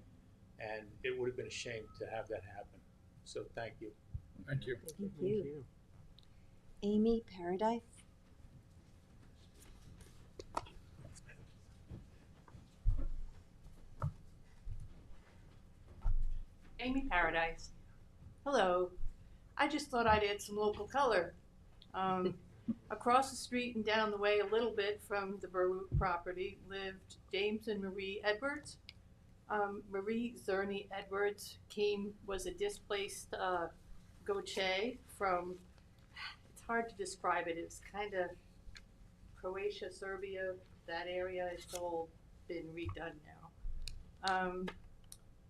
and it would have been a shame to have that happen. So thank you. Thank you. Thank you. Amy Paradise. Amy Paradise. Hello. I just thought I'd add some local color. Across the street and down the way a little bit from the Berwood property lived James and Marie Edwards. Marie Zerny Edwards was a displaced gauche from, it's hard to describe it, it's kind of Croatia, Serbia, that area. It's all been redone now.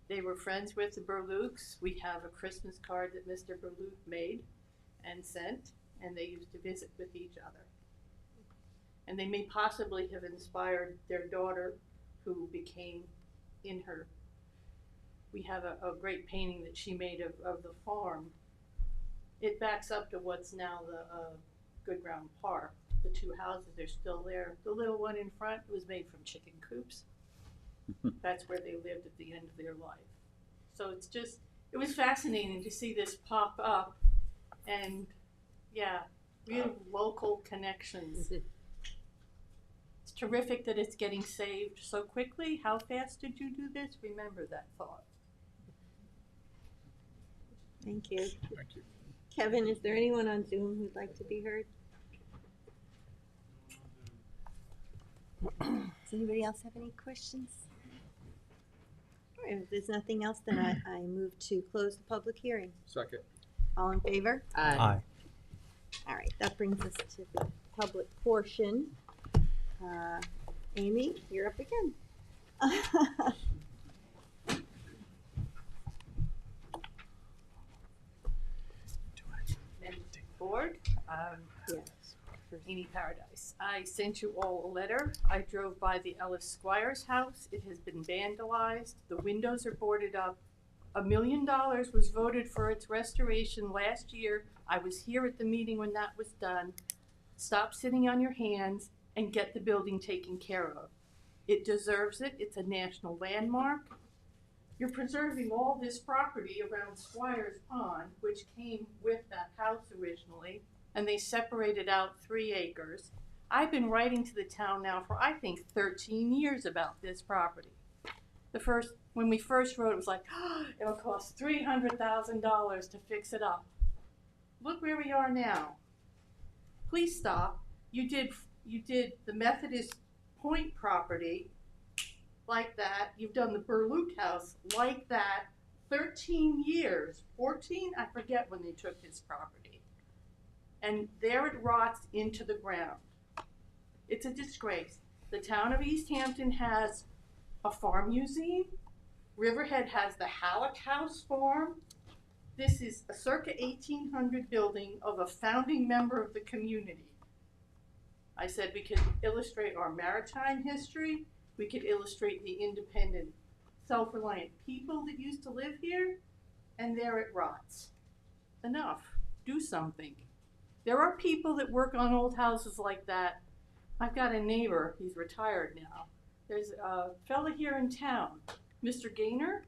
They were friends with the Berluks. We have a Christmas card that Mr. Berluk made and sent, and they used to visit with each other. And they may possibly have inspired their daughter, who became in her. We have a great painting that she made of the farm. It backs up to what's now the Good Ground Park. The two houses are still there. The little one in front was made from chicken coops. That's where they lived at the end of their life. So it's just, it was fascinating to see this pop up, and yeah, real local connections. It's terrific that it's getting saved so quickly. How fast did you do this? Remember that thought. Thank you. Thank you. Kevin, is there anyone on Zoom who'd like to be heard? Does anybody else have any questions? All right, if there's nothing else, then I move to close the public hearing. Second. All in favor? Aye. All right, that brings us to the public portion. Amy, you're up again. Board, yes. Amy Paradise. I sent you all a letter. I drove by the Ellis Squires house. It has been vandalized. The windows are boarded up. $1 million was voted for its restoration last year. I was here at the meeting when that was done. Stop sitting on your hands and get the building taken care of. It deserves it. It's a national landmark. You're preserving all this property around Squires Pond, which came with that house originally, and they separated out 3 acres. I've been writing to the town now for, I think, 13 years about this property. When we first wrote, it was like, oh, it'll cost $300,000 to fix it up. Look where we are now. Please stop. You did the Methodist Point property like that. You've done the Berluke house like that. 13 years, 14, I forget when they took his property. And there it rots into the ground. It's a disgrace. The town of East Hampton has a farm museum. Riverhead has the Halleck House Farm. This is a circa 1800 building of a founding member of the community. I said we could illustrate our maritime history. We could illustrate the independent, self-reliant people that used to live here, and there it rots. Enough. Do something. There are people that work on old houses like that. I've got a neighbor, he's retired now. There's a fella here in town, Mr. Gaynor,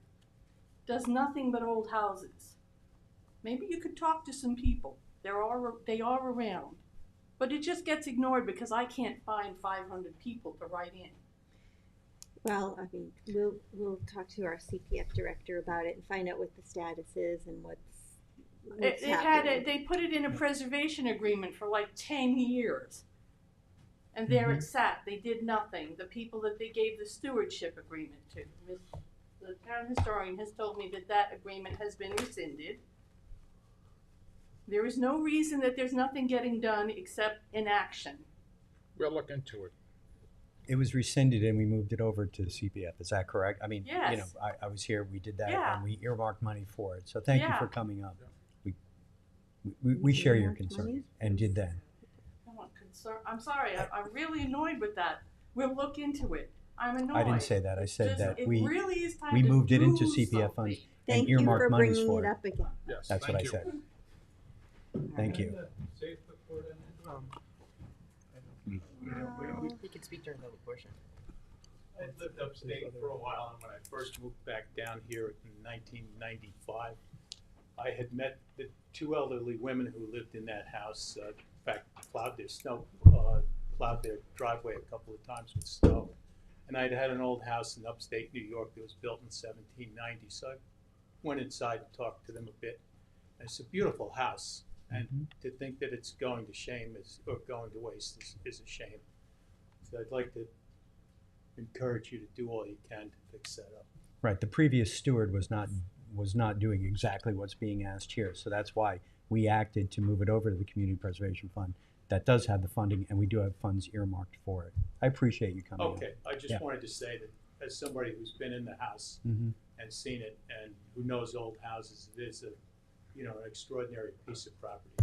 does nothing but old houses. Maybe you could talk to some people. They are around. But it just gets ignored because I can't find 500 people to write in. Well, I mean, we'll talk to our CPF director about it and find out what the status is and what's happening. They put it in a preservation agreement for like 10 years. And there it sat. They did nothing. The people that they gave the stewardship agreement to. The town historian has told me that agreement has been rescinded. There is no reason that there's nothing getting done except inaction. We'll look into it. It was rescinded and we moved it over to CPF. Is that correct? I mean, yes. You know, I was here, we did that, Yeah. and we earmarked money for it. So thank you Yeah. for coming up. We share your concern and did that. I'm sorry, I'm really annoyed with that. We'll look into it. I'm annoyed. I didn't say that. I said that it we really is time we to moved it into do CPF funds something. and Thank you earmarked for monies bringing for it it. up again. Yes, That's what I said. Thank you. You can speak during the public portion. I lived upstate for a while, and when I first moved back down here in 1995, I had met the 2 elderly women who lived in that house. In fact, plowed their driveway a couple of times with snow. And I'd had an old house in upstate New York that was built in 1790, so I went inside and talked to them a bit. And it's a beautiful house, and to think that it's going to going to waste is a shame. So I'd like to encourage you to do all you can to fix that up. Right. The previous steward was not doing exactly what's being asked here. So that's why we acted to move it over to the Community Preservation Fund. That does have the funding, and we do have funds earmarked for it. I appreciate you coming. Okay, I just wanted to say that as somebody who's been in the house and seen it, and who knows old houses, it is an extraordinary piece of property.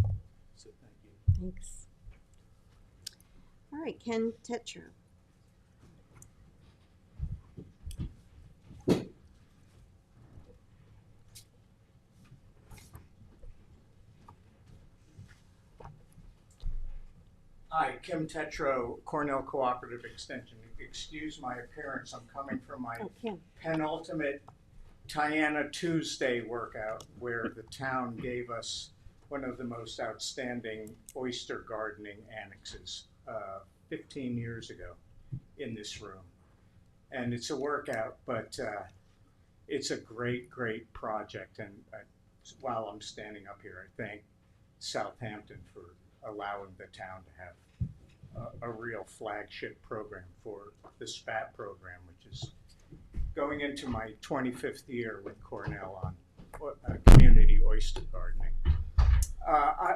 So thank you. Thanks. All right, Ken Tetro. Hi, Kim Tetro, Cornell Cooperative Extension. Excuse my appearance, I'm coming from my penultimate Tiana Tuesday workout where the town gave us one of the most outstanding oyster gardening annexes 15 years ago in this room. And it's a workout, but it's a great, great project. And while I'm standing up here, I thank Southampton for allowing the town to have a real flagship program for the SPAT program, which is going into my 25th year with Cornell on community oyster gardening.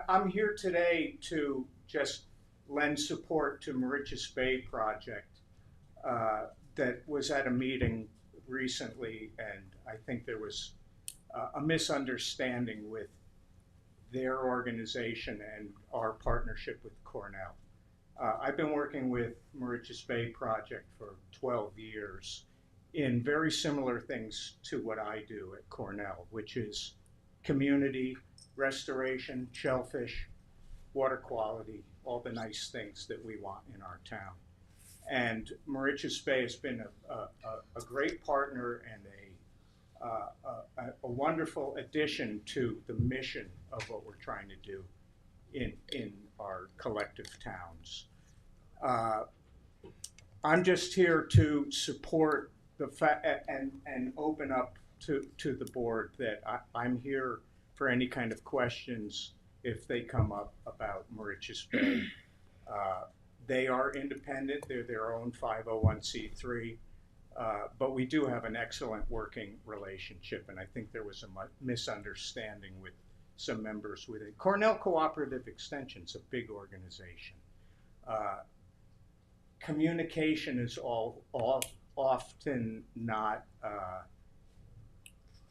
I'm here today to just lend support to Mauritius Bay project that was at a meeting recently, and I think there was a misunderstanding with their organization and our partnership with Cornell. I've been working with Mauritius Bay Project for 12 years in very similar things to what I do at Cornell, which is community restoration, shellfish, water quality, all the nice things that we want in our town. And Mauritius Bay has been a great partner and a wonderful addition to the mission of what we're trying to do in our collective towns. I'm just here to support the fact and open up to the board that I'm here for any kind of questions if they come up about Mauritius Bay. They are independent, they're their own 501c3. But we do have an excellent working relationship, and I think there was a misunderstanding with some members with it. Cornell Cooperative Extension's a big organization. Communication is often not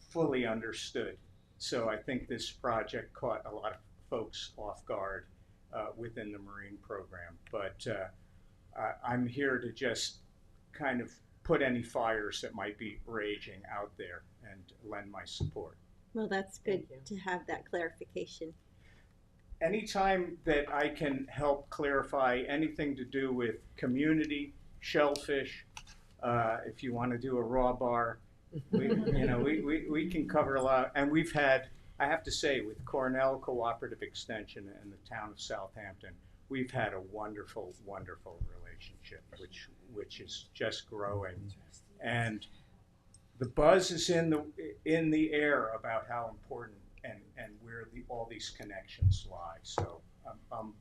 fully understood. So I think this project caught a lot of folks off guard within the Marine program. But I'm here to just kind of put any fires that might be raging out there and lend my support. Well, that's good to have that clarification. Anytime that I can help clarify anything to do with community, shellfish, if you want to do a raw bar, we can cover a lot. And we've had, I have to say, with Cornell Cooperative Extension and the town of Southampton, we've had a wonderful, wonderful relationship, which is just growing. And the buzz is in the air about how important and where all these connections lie. So I'm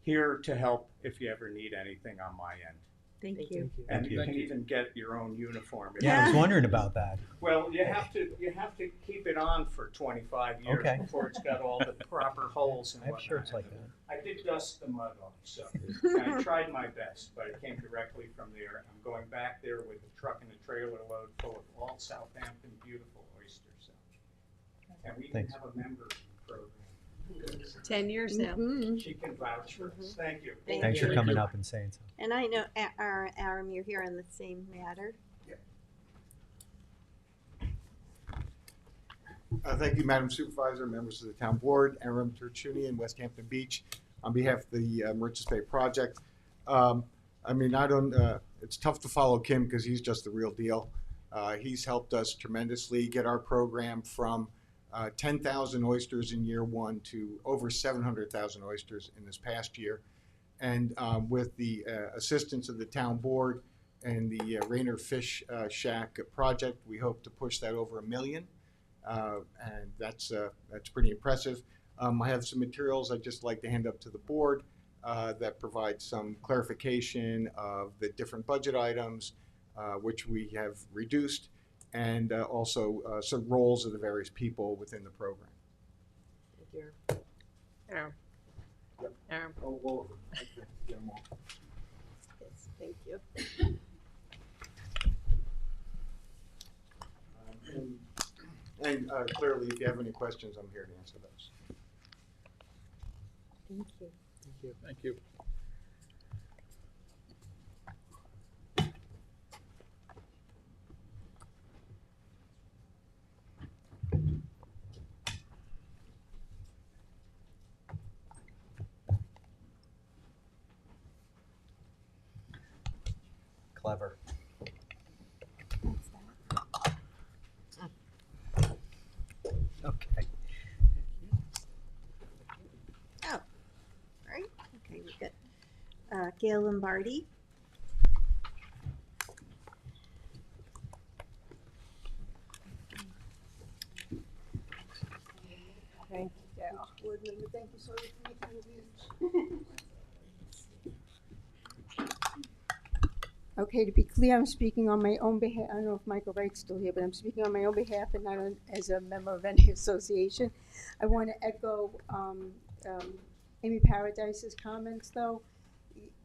here to help if you ever need anything on my end. Thank you. And you can even get your own uniform. Yeah, I was wondering about that. Well, you have to keep it on for 25 years before it's got all the proper holes and whatnot. I'm sure it's like that. I did dust the mud off, so I tried my best, but it came directly from there. I'm going back there with a truck and a trailer load full of all Southampton beautiful oysters. So. And we can have a member program. 10 years now. Mm-hmm. She can vouch for us. Thank you. Thanks for coming up and saying so. And I know, Aram, you're here on the same matter. Thank you, Madam Supervisor, members of the town board, Aram Terchuni in West Hampton Beach, on behalf of the Mauritius Bay Project. I mean, it's tough to follow Kim because he's just the real deal. He's helped us tremendously get our program from 10,000 oysters in year one to over 700,000 oysters in this past year. And with the assistance of the town board and the Rainer Fish Shack project, we hope to push that over 1 million. And that's pretty impressive. I have some materials I'd just like to hand up to the board that provide some clarification of the different budget items, which we have reduced, and also some roles of the various people within the program. Thank you. Aram. Yep. Aram. Oh, all of them. Okay. Get them all. Yes, thank you. And clearly, if you have any questions, I'm here to answer those. Thank you. Thank you. clever. Okay. Oh, all right, okay, we're good. Gail Lombardi. Thank you, Gail. Board member, thank you so much for making the Okay, to be clear, I'm speaking on my own behalf. I don't know if Michael Wright's still here, but I'm speaking on my own behalf and not as a member of any association. I want to echo Amy Paradise's comments, though.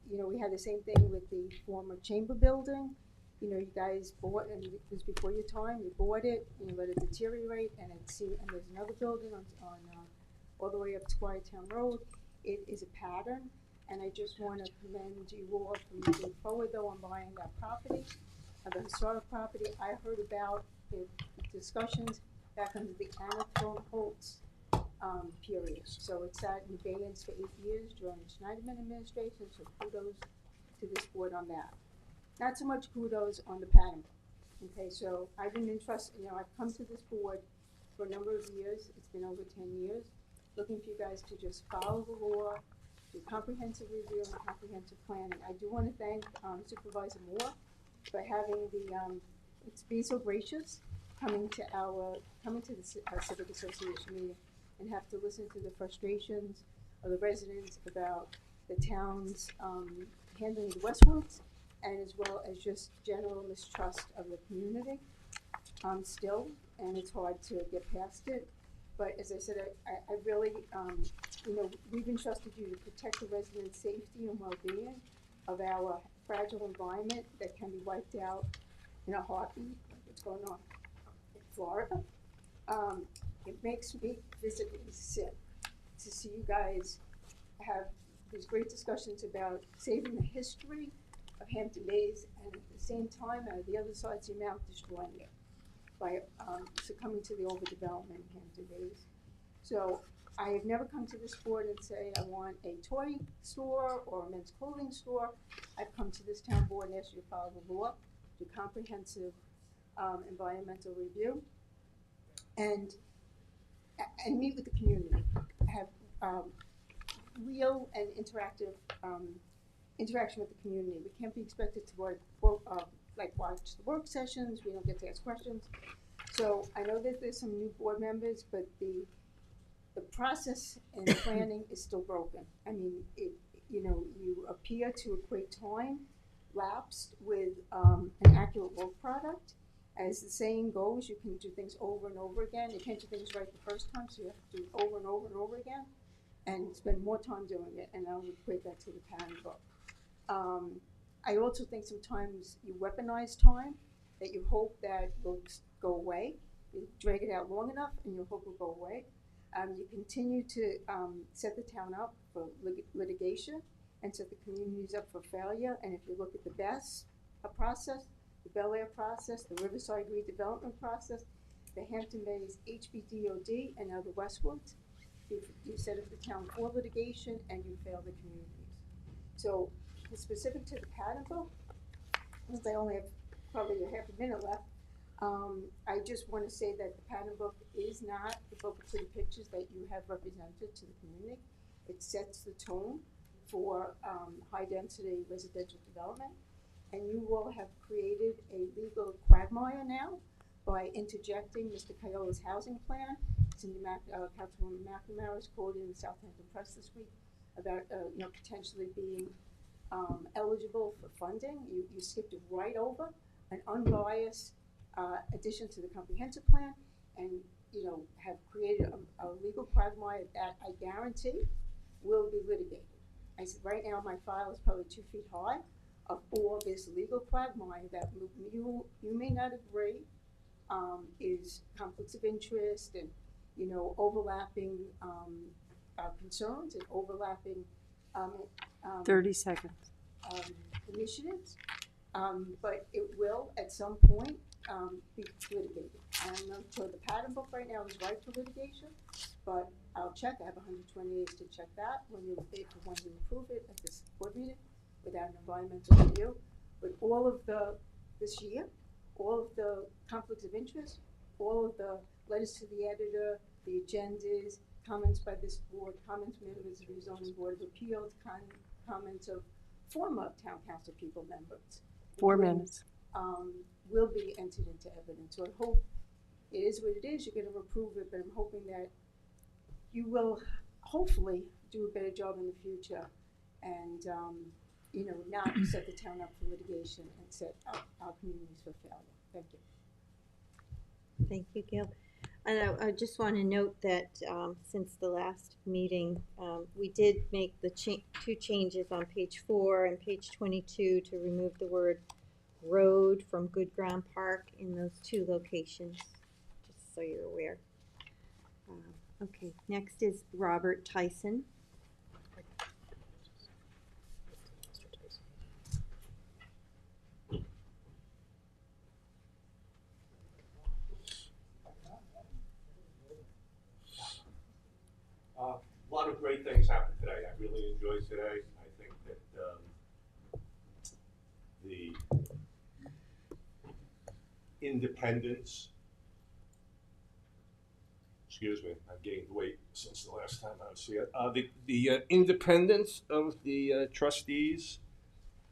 You know, we had the same thing with the former chamber building. You know, you guys bought, and it was before your time, you bought it, and you let it deteriorate, and there's another building on all the way up Squiretown Road. It is a pattern. And I just want to commend you all for moving forward, though, on buying that property, the historic property. I heard about the discussions back under the Anatole Holtz period. So it sat in abeyance for 8 years during the Schneiderman administration, so kudos to this board on that. Not so much kudos on the pattern. Okay, so I've been entrusted, you know, I've come to this board for a number of years. It's been over 10 years, looking for you guys to just follow the law, do comprehensive review and comprehensive planning. I do want to thank Supervisor Moore for having be so gracious coming to the Civic Association meeting and have to listen to the frustrations of the residents about the town's handling the Westwoods, and as well as just general mistrust of the community still, and it's hard to get past it. But as I said, I really, you know, we've entrusted you to protect the residents' safety and well-being of our fragile environment that can be wiped out in a heartbeat, like what's going on in Florida. It makes me physically sick to see you guys have these great discussions about saving the history of Hampton Bays, and at the same time, out of the other side of your mouth, destroying it by succumbing to the overdevelopment in Hampton Bays. So I have never come to this board and say I want a toy store or a men's clothing store. I've come to this town board and asked you to follow the law, do comprehensive environmental review, and meet with the community, have real and interactive interaction with the community. We can't be expected to watch the work sessions. We don't get to ask questions. So I know that there's some new board members, but the process and planning is still broken. I mean, you appear to equate time lapsed with an accurate work product. As the saying goes, you can do things over and over again. You can't do things right the first time, so you have to do it over and over and over again and spend more time doing it, and I'll equate that to the pattern book. I also think sometimes you weaponize time, that you hope that will go away. You drag it out long enough and you hope it will go away. You continue to set the town up for litigation and set the communities up for failure. And if you look at the BESS process, the Bel Air process, the Riverside redevelopment process, the Hampton Bays HBDOD, and now the Westwoods, you set up the town for litigation and you fail the communities. So specific to the pattern book, since I only have probably a half a minute left, I just want to say that the pattern book is not the book of pretty pictures that you have represented to the community. It sets the tone for high-density residential development, and you all have created a legal quagmire now by interjecting Mr. Cayola's housing plan. Councilwoman McNamara is quoted in the Southampton Press this week about potentially being eligible for funding. You skipped it right over an unbiased addition to the comprehensive plan, and have created a legal quagmire that I guarantee will be litigated. I said right now my file is probably 2 feet high of all this legal quagmire that you may not agree is conflicts of interest and overlapping concerns and overlapping 30 seconds. Initiatives, but it will at some point be litigated. I'm not sure the pattern book right now is right for litigation, but I'll check. I have 120 days to check that when you approve it at this board meeting without an environmental review. But all of this year, all of the conflicts of interest, all of the letters to the editor, the agendas, comments by this board, comments made by the rezoning board of appeals, comments of former town council people members. 4 minutes. Will be entered into evidence. So I hope it is what it is. You're going to approve it, but I'm hoping that you will hopefully do a better job in the future and, you know, not set the town up for litigation and set up our communities for failure. Thank you. Thank you, Gail. And I just want to note that since the last meeting, we did make the 2 changes on page 4 and page 22 to remove the word road from Good Ground Park in those 2 locations, just so you're aware. Okay, next is Robert Tyson. A lot of great things happened today. I really enjoyed today. I think that the independence, excuse me, I've gained weight since the last time I was here. The independence of the trustees,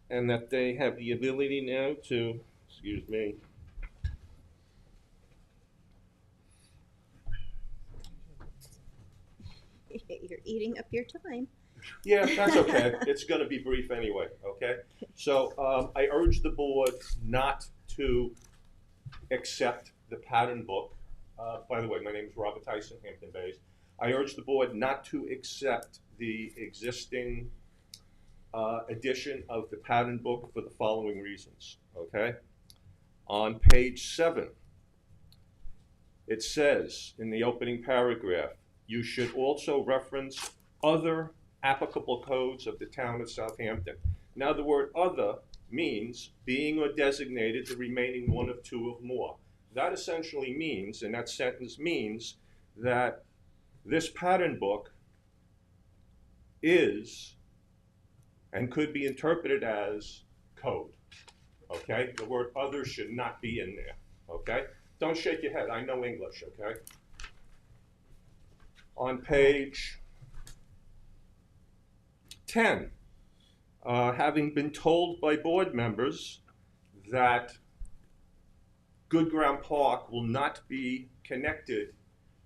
and that they have the ability now to, excuse me, You're eating up your time. yeah, that's okay. It's going to be brief anyway, okay? So I urge the board not to accept the pattern book. By the way, my name is Robert Tyson, Hampton Bays. I urge the board not to accept the existing edition of the pattern book for the following reasons, okay? On page 7, it says in the opening paragraph, you should also reference other applicable codes of the town of Southampton. Now, the word other means being or designated the remaining one of 2 or more. That essentially means, and that sentence means, that this pattern book is and could be interpreted as code, okay? The word other should not be in there, okay? Don't shake your head, I know English, okay? On page 10, having been told by board members that Good Ground Park will not be connected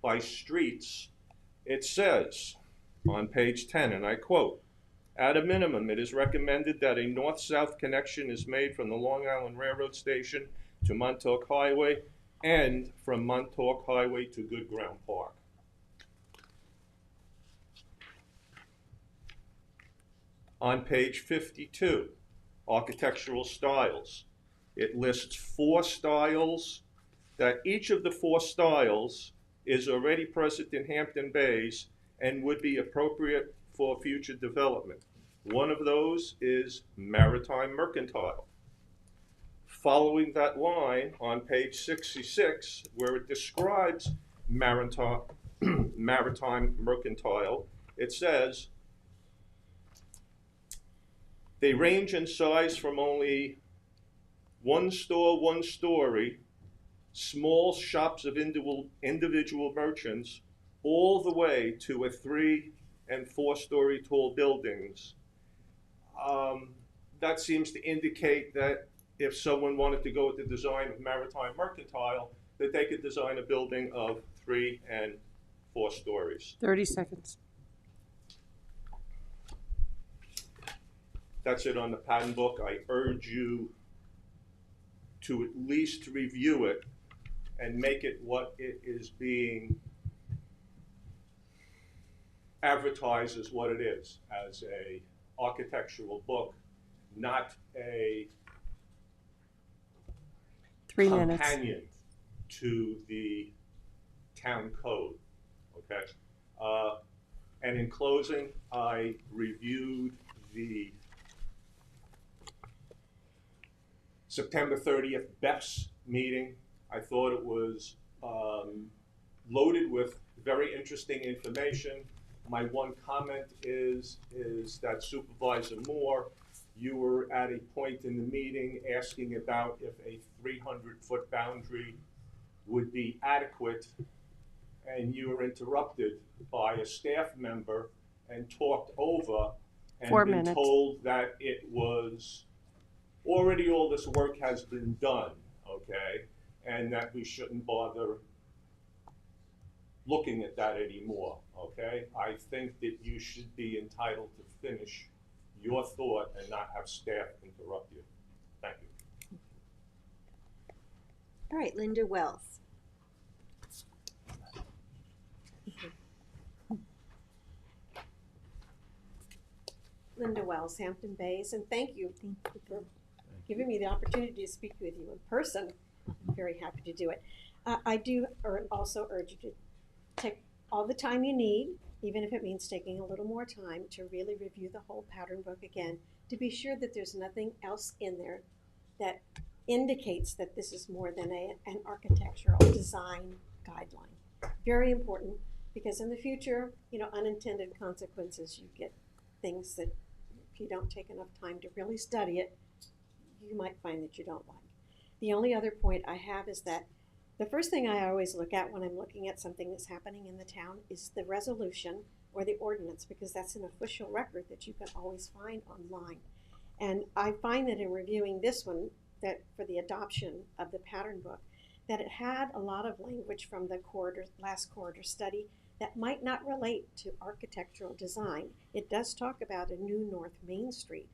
by streets, it says on page 10, and I quote, at a minimum, it is recommended that a north-south connection is made from the Long Island Railroad Station to Montauk Highway and from Montauk Highway to Good Ground Park. On page 52, architectural styles. It lists 4 styles, that each of the 4 styles is already present in Hampton Bays and would be appropriate for future development. One of those is maritime mercantile. Following that line on page 66, where it describes maritime mercantile, it says, they range in size from only 1 store, 1 story, small shops of individual merchants, all the way to a 3- and 4-story tall buildings. That seems to indicate that if someone wanted to go with the design of maritime mercantile, that they could design a building of 3 and 4 stories. 30 seconds. That's it on the patent book. I urge you to at least review it and make it what it is being advertised as what it is, as a architectural book, not a 3 minutes. companion to the town code, okay? And in closing, I reviewed the September 30th BEPS meeting. I thought it was loaded with very interesting information. My one comment is that Supervisor Moore you were at a point in the meeting asking about if a 300-foot boundary would be adequate, and you were interrupted by a staff member and talked over and 4 been minutes. told that it was already all this work has been done, okay, and that we shouldn't bother looking at that anymore, okay? I think that you should be entitled to finish your thought and not have staff interrupt you. Thank you. All right, Linda Wells. Linda Wells, Hampton Bays, and thank you for giving me the opportunity to speak with you in person. I'm very happy to do it. I do also urge you to take all the time you need, even if it means taking a little more time, to really review the whole pattern book again, to be sure that there's nothing else in there that indicates that this is more than an architectural design guideline. Very important, because in the future, you know, unintended consequences, you get things that if you don't take enough time to really study it, you might find that you don't like. The only other point I have is that the first thing I always look at when I'm looking at something that's happening in the town is the resolution or the ordinance, because that's an official record that you can always find online. And I find that in reviewing this one, that for the adoption of the pattern book, that it had a lot of language from the last corridor study that might not relate to architectural design. It does talk about a new North Main Street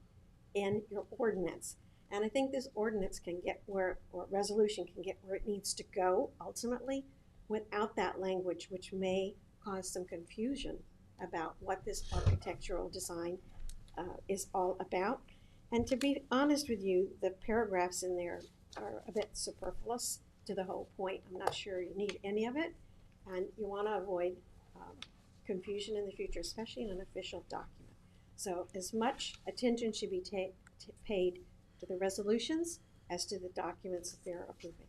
in your ordinance. And I think this ordinance can get where, or resolution can get where it needs to go ultimately without that language, which may cause some confusion about what this architectural design is all about. And to be honest with you, the paragraphs in there are a bit superfluous to the whole point. I'm not sure you need any of it, and you want to avoid confusion in the future, especially in an official document. So as much attention should be paid to the resolutions as to the documents that they're approving.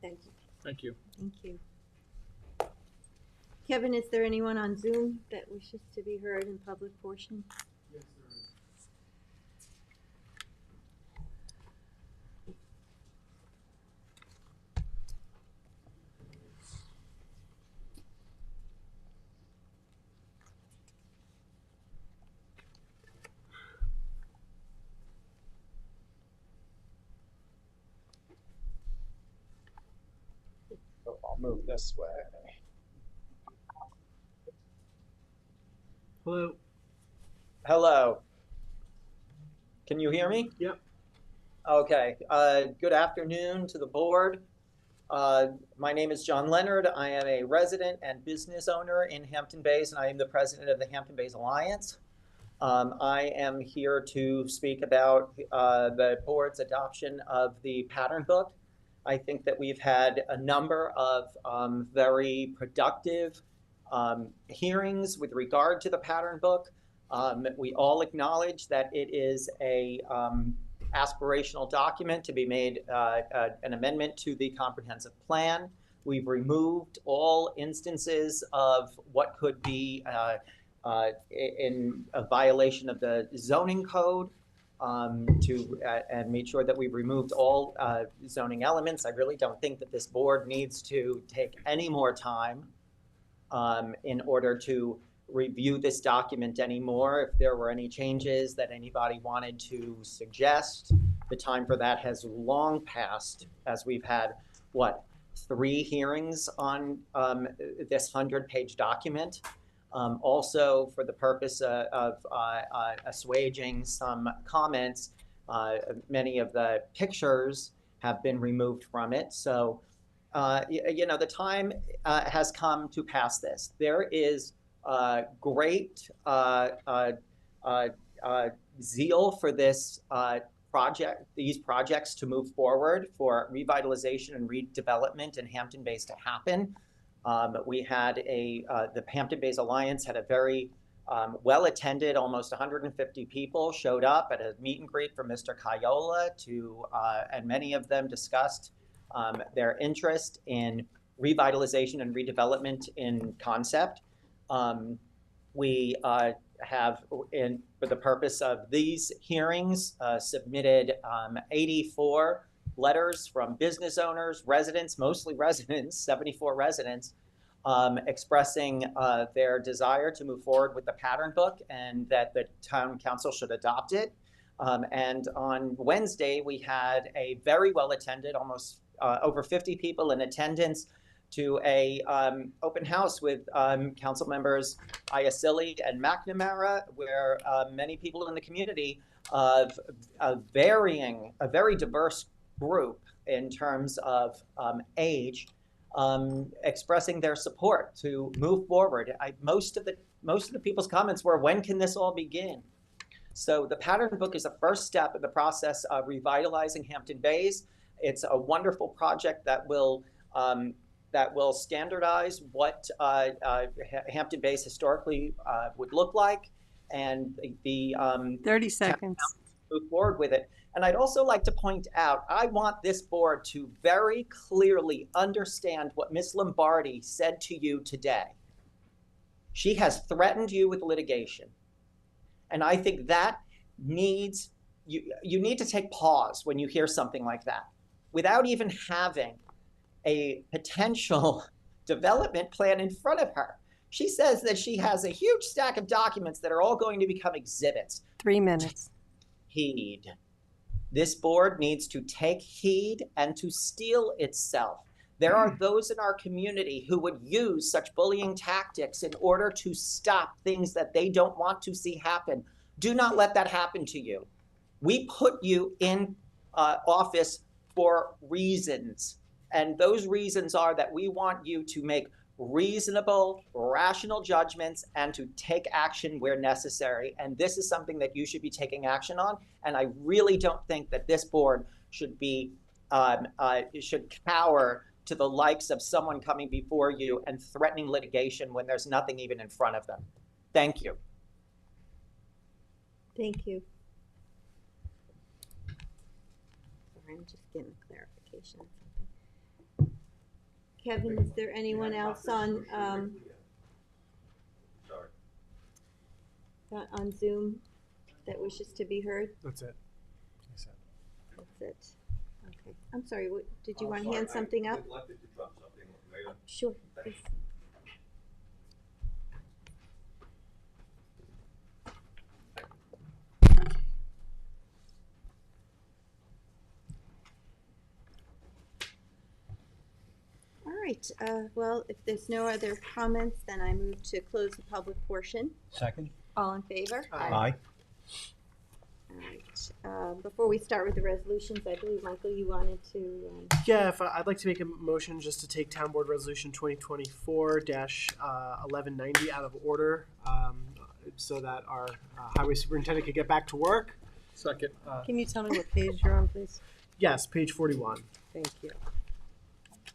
Thank you. Thank you. Thank you. Kevin, is there anyone on Zoom that wishes to be heard in public portion? Yes, there is. So I'll move this way. Hello. Hello. Can you hear me? Yep. Okay. Good afternoon to the board. My name is John Leonard. I am a resident and business owner in Hampton Bays, and I am the president of the Hampton Bays Alliance. I am here to speak about the board's adoption of the pattern book. I think that we've had a number of very productive hearings with regard to the pattern book. We all acknowledge that it is a aspirational document to be made an amendment to the comprehensive plan. We've removed all instances of what could be in a violation of the zoning code. And made sure that we've removed all zoning elements. I really don't think that this board needs to take any more time in order to review this document anymore. If there were any changes that anybody wanted to suggest, the time for that has long passed, as we've had, what, 3 hearings on this 100-page document. Also, for the purpose of assuaging some comments, many of the pictures have been removed from it. So, you know, the time has come to pass this. There is great zeal for this these projects to move forward, for revitalization and redevelopment in Hampton Bays to happen. We had the Hampton Bays Alliance had a very well-attended, almost 150 people showed up at a meet and greet for Mr. Kayola and many of them discussed their interest in revitalization and redevelopment in concept. We have, for the purpose of these hearings, submitted 84 letters from business owners, residents, mostly residents, 74 residents, expressing their desire to move forward with the pattern book and that the town council should adopt it. And on Wednesday, we had a very well-attended, almost over 50 people in attendance to a open house with council members Iacilli and McNamara, where many people in the community of a very diverse group in terms of age, expressing their support to move forward. Most of the people's comments were, when can this all begin? So the pattern book is the first step in the process of revitalizing Hampton Bays. It's a wonderful project that will standardize what Hampton Bays historically would look like, and the 30 seconds. Move forward with it. And I'd also like to point out, I want this board to very clearly understand what Ms. Lombardi said to you today. She has threatened you with litigation. And I think that needs, you need to take pause when you hear something like that. Without even having a potential development plan in front of her. She says that she has a huge stack of documents that are all going to become exhibits. 3 minutes. Heed. This board needs to take heed and to steel itself. There are those in our community who would use such bullying tactics in order to stop things that they don't want to see happen. Do not let that happen to you. We put you in office for reasons. And those reasons are that we want you to make reasonable, rational judgments and to take action where necessary. And this is something that you should be taking action on. And I really don't think that this board should be, should cower to the likes of someone coming before you and threatening litigation when there's nothing even in front of them. Thank you. Thank you. Sorry, I'm just getting a clarification. Kevin, is there anyone else on Zoom that wishes to be heard? That's it. That's it. Okay. I'm sorry. What, did you want to hand something up? Sure. Please. All right. Well, if there's no other comments, then I move to close the public portion. Second. All in favor? Aye. All right. Before we start with the resolutions, I believe, Michael, you wanted to... Yeah, if I'd like to make a motion just to take Town Board Resolution 2024-1190 out of order so that our Highway Superintendent could get back to work. Second. Can you tell me what page you're on, please? Yes, page 41. Thank you.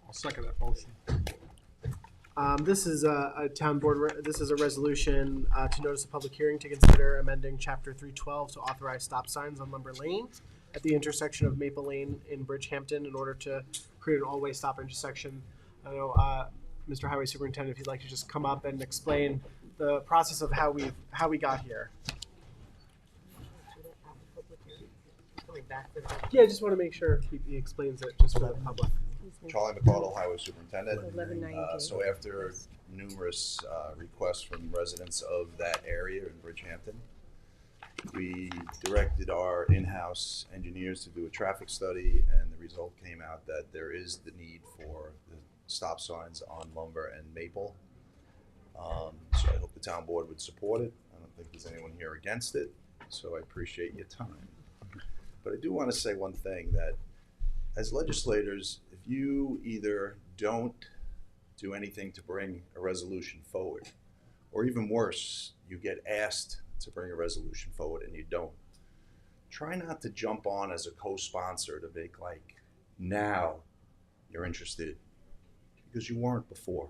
I'll second that motion. This is a town board. This is a resolution to notice a public hearing to consider amending Chapter 312 to authorize stop signs on Lumber Lane at the intersection of Maple Lane in Bridgehampton in order to create an all-way stop intersection. I know, Mr. Highway Superintendent, if you'd like to just come up and explain the process of how we got here. Yeah, I just want to make sure he explains it just for the public. Charlie McCardle, Highway Superintendent. 1190. So after numerous requests from residents of that area in Bridgehampton, we directed our in-house engineers to do a traffic study, and the result came out that there is the need for the stop signs on Lumber and Maple. So I hope the town board would support it. I don't think there's anyone here against it, so I appreciate your time. But I do want to say one thing, that as legislators, if you either don't do anything to bring a resolution forward, or even worse, you get asked to bring a resolution forward and you don't, try not to jump on as a co-sponsor to make like, now you're interested, because you weren't before.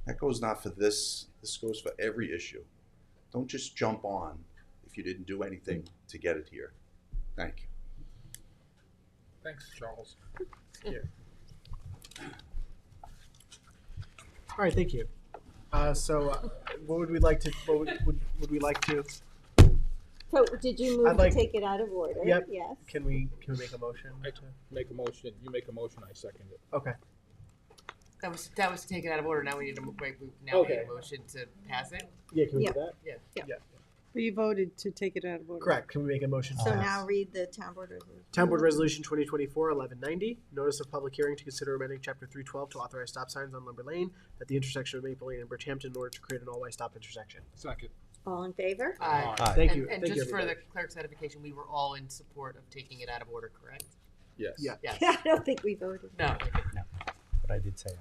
That goes not for this goes for every issue. Don't just jump on if you didn't do anything to get it here. Thank you. Thanks, Charles. All right, thank you. What would we like to? What would we like to? So did you move I'd like- to take it out of order? Yep. Yes. Can we make a motion? Make a motion. You make a motion. I second it. Okay. That was taken out of order. Now we need a we need a motion to pass it. Yeah. Can we Yep. do that? Yeah. Yeah. But you voted to take it out of order. Correct. Can we make a motion? to So pass? now read the town board resolution. Town Board Resolution 2024-1190, notice of public hearing to consider amending Chapter 312 to authorize stop signs on Lumber Lane at the intersection of Maple Lane and Bridgehampton in order to create an all-way stop intersection. Second. All in favor? Aye. Thank you. And Thank you, just for the everybody. clerk's edification, we were all in support of taking it out of order, correct? Yes. Yeah. Yes. I don't think we voted. No. But I did say aye.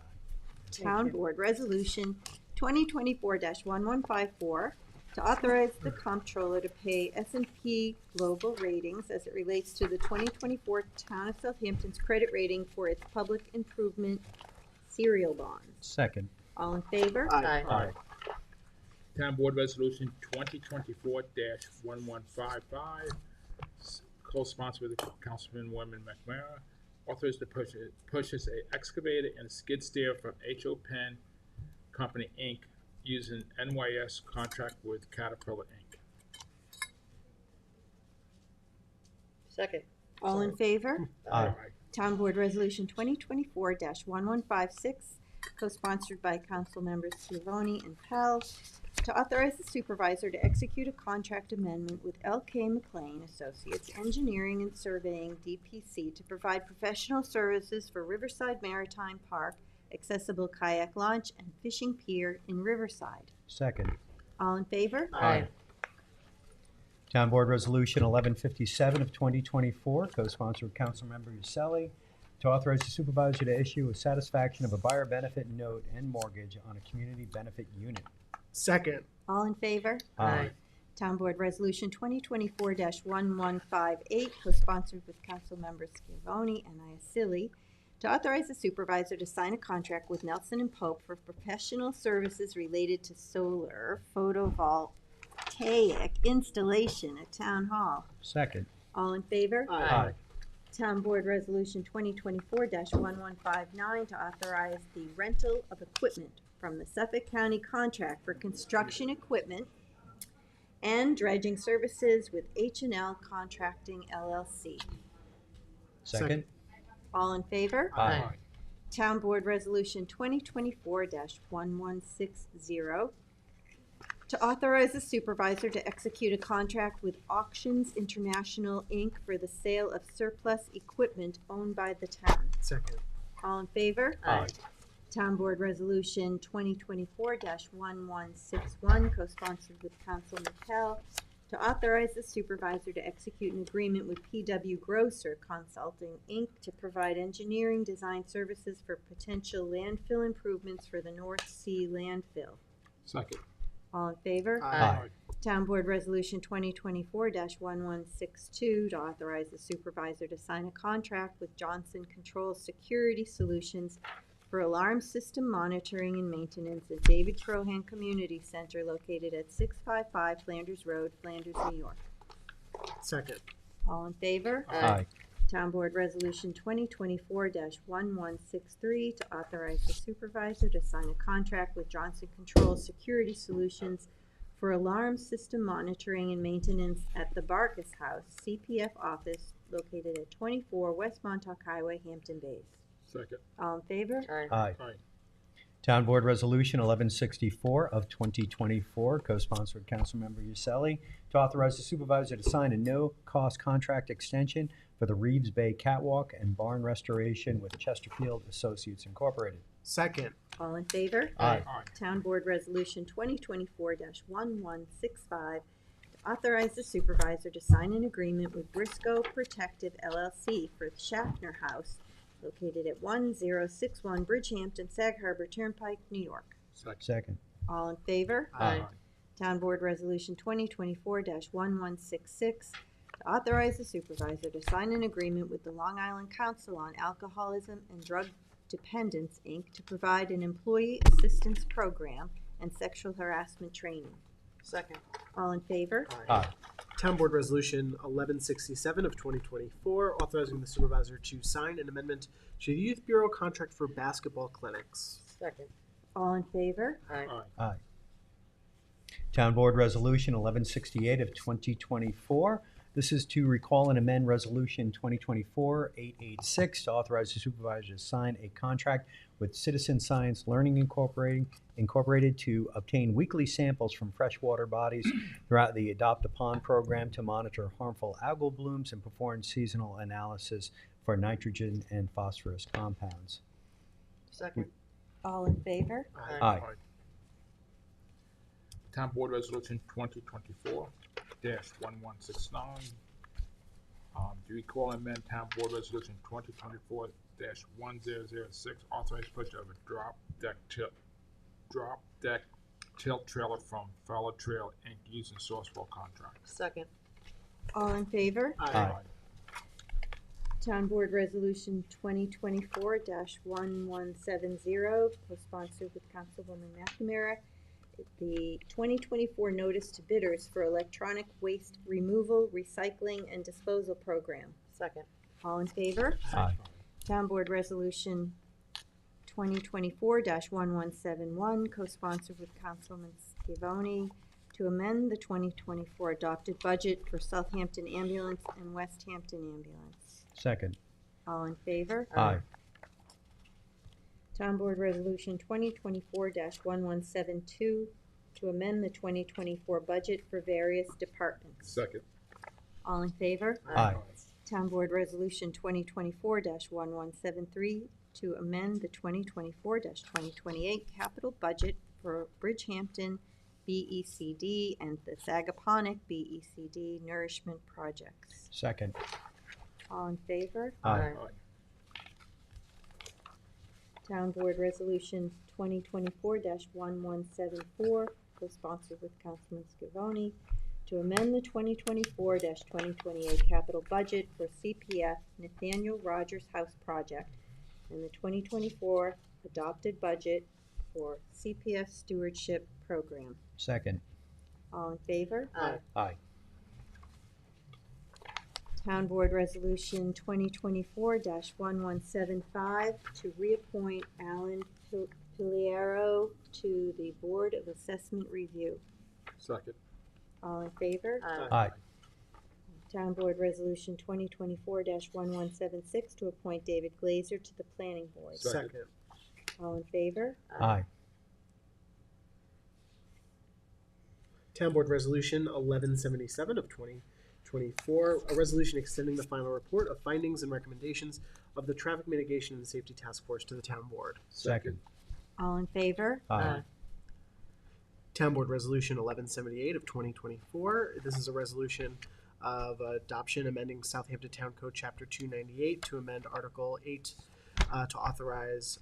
Town Board Resolution 2024-1154 to authorize the comptroller to pay S&P Global Ratings as it relates to the 2024 Town of Southampton's credit rating for its public improvement serial bonds. Second. All in favor? Aye. Town Board Resolution 2024-1155, co-sponsored with Councilwoman McMahon, authorized to purchase a excavator and skid steer from H.O. Penn Company, Inc., using NYS contract with Caterpillar, Inc. Second. All in favor? Aye. Town Board Resolution 2024-1156, co-sponsored by Council Members Scavone and Pell, to authorize the supervisor to execute a contract amendment with L.K. McLean Associates Engineering and Surveying, DPC, to provide professional services for Riverside Maritime Park, accessible kayak launch, and fishing pier in Riverside. Second. All in favor? Aye. Town Board Resolution 1157 of 2024, co-sponsored with Councilmember Uselli, to authorize the supervisor to issue a satisfaction of a buyer benefit note and mortgage on a community benefit unit. Second. All in favor? Aye. Town Board Resolution 2024-1158, co-sponsored with Council Members Scavone and Iacilli, to authorize the supervisor to sign a contract with Nelson and Pope for professional services related to solar photovoltaic installation at Town Hall. Second. All in favor? Aye. Town Board Resolution 2024-1159, to authorize the rental of equipment from the Suffolk County contract for construction equipment and dredging services with H&L Contracting LLC. Second. All in favor? Aye. Town Board Resolution 2024-1160, to authorize the supervisor to execute a contract with Auctions International, Inc. for the sale of surplus equipment owned by the town. Second. All in favor? Aye. Town Board Resolution 2024-1161, co-sponsored with Council McHale, to authorize the supervisor to execute an agreement with PW Grosser Consulting, Inc. to provide engineering design services for potential landfill improvements for the North Sea landfill. Second. All in favor? Aye. Town Board Resolution 2024-1162, to authorize the supervisor to sign a contract with Johnson Controls Security Solutions for alarm system monitoring and maintenance at David Crohan Community Center located at 655 Flanders Road, Flanders, New York. Second. All in favor? Aye. Town Board Resolution 2024-1163, to authorize the supervisor to sign a contract with Johnson Controls Security Solutions for alarm system monitoring and maintenance at the Barkus House CPF office located at 24 West Montauk Highway, Hampton Bays. Second. All in favor? Aye. Aye. Town Board Resolution 1164 of 2024, co-sponsored Councilmember Uselli, to authorize the supervisor to sign a no-cost contract extension for the Reeves Bay Catwalk and Barn Restoration with Chesterfield Associates Incorporated. Second. All in favor? Aye. Town Board Resolution 2024-1165, to authorize the supervisor to sign an agreement with Briscoe Protective LLC for the Schaffner House located at 1061 Bridgehampton, Sag Harbor Turnpike, New York. Second. All in favor? Aye. Town Board Resolution 2024-1166, to authorize the supervisor to sign an agreement with the Long Island Council on Alcoholism and Drug Dependence, Inc. to provide an employee assistance program and sexual harassment training. Second. All in favor? Aye. Town Board Resolution 1167 of 2024, authorizing the supervisor to sign an amendment to the Youth Bureau contract for basketball clinics. Second. All in favor? Aye. Town Board Resolution 1168 of 2024. This is to recall and amend Resolution 2024-886 to authorize the supervisor to sign a contract with Citizen Science Learning Incorporated to obtain weekly samples from freshwater bodies throughout the Adopt a Pond program to monitor harmful algal blooms and perform seasonal analysis for nitrogen and phosphorus compounds. Second. All in favor? Aye. Town Board Resolution 2024-1169. To recall and amend Town Board Resolution 2024-1006, authorized purchase of a drop deck tilt trailer from Fowler Trail Inc. using Sourcewell contract. Second. All in favor? Aye. Town Board Resolution 2024-1170, co-sponsored with Councilwoman McNamara. The 2024 notice to bidders for electronic waste removal, recycling, and disposal program. Second. All in favor? Aye. Town Board Resolution 2024-1171, co-sponsored with Councilman Scavone, to amend the 2024 adopted budget for Southampton Ambulance and West Hampton Ambulance. Second. All in favor? Aye. Town Board Resolution 2024-1172, to amend the 2024 budget for various departments. Second. All in favor? Aye. Town Board Resolution 2024-1173, to amend the 2024-2028 capital budget for Bridgehampton BECD and the Sagaponic BECD nourishment projects. Second. All in favor? Aye. Town Board Resolution 2024-1174, co-sponsored with Councilman Scavone, to amend the 2024-2028 capital budget for CPF Nathaniel Rogers House Project and the 2024 adopted budget for CPF Stewardship Program. Second. All in favor? Aye. Town Board Resolution 2024-1175, to reappoint Alan Piliero to the Board of Assessment Review. Second. All in favor? Aye. Town Board Resolution 2024-1176, to appoint David Glazer to the Planning Board. Second. All in favor? Aye. Town Board Resolution 1177 of 2024, a resolution extending the final report of findings and recommendations of the Traffic Mitigation and Safety Task Force to the Town Board. Second. All in favor? Aye. Town Board Resolution 1178 of 2024. This is a resolution of adoption amending Southampton Town Code Chapter 298 to amend Article 8 to authorize